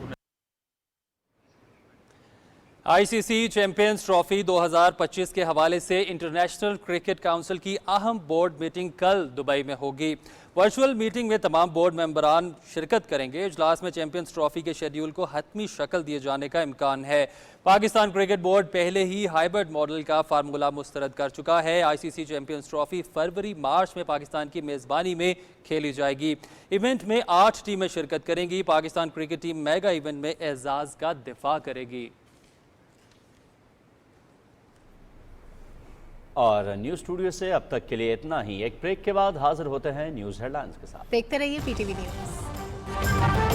ICC چیمپئنز ٹرافی 2025 کے حوالے سے انٹرنیشنل کرکٹ کونسل کی اہم بورڈ میٹنگ کل دبئی میں ہوگی۔ ورچوئل میٹنگ میں تمام بورڈ ممبران شرکت کریں گے۔ اجلاس میں چیمپئنز ٹرافی کے شیڈیول کو حتمی شکل دیے جانے کا امکان ہے۔ پاکستان کرکٹ بورڈ پہلے ہی ہائبرڈ ماڈل کا فارمولہ مسترد کر چکا ہے۔ ICC چیمپئنز ٹرافی فروری مارچ میں پاکستان کی میزبانی میں کھیلی جائے گی۔ ایونٹ میں 8 ٹیمیں شرکت کریں گی۔ Pakistan cricket team mega event میں اعزاز کا دفاع کرے گی۔
اور نیوز اسٹوڈیو سے اب تک کے لیے اتنا ہی۔ ایک بریک کے بعد حاضر ہوتے ہیں نیوز ہیڈ لائنز کے ساتھ۔
دیکھتے رہیے PTV نیوز۔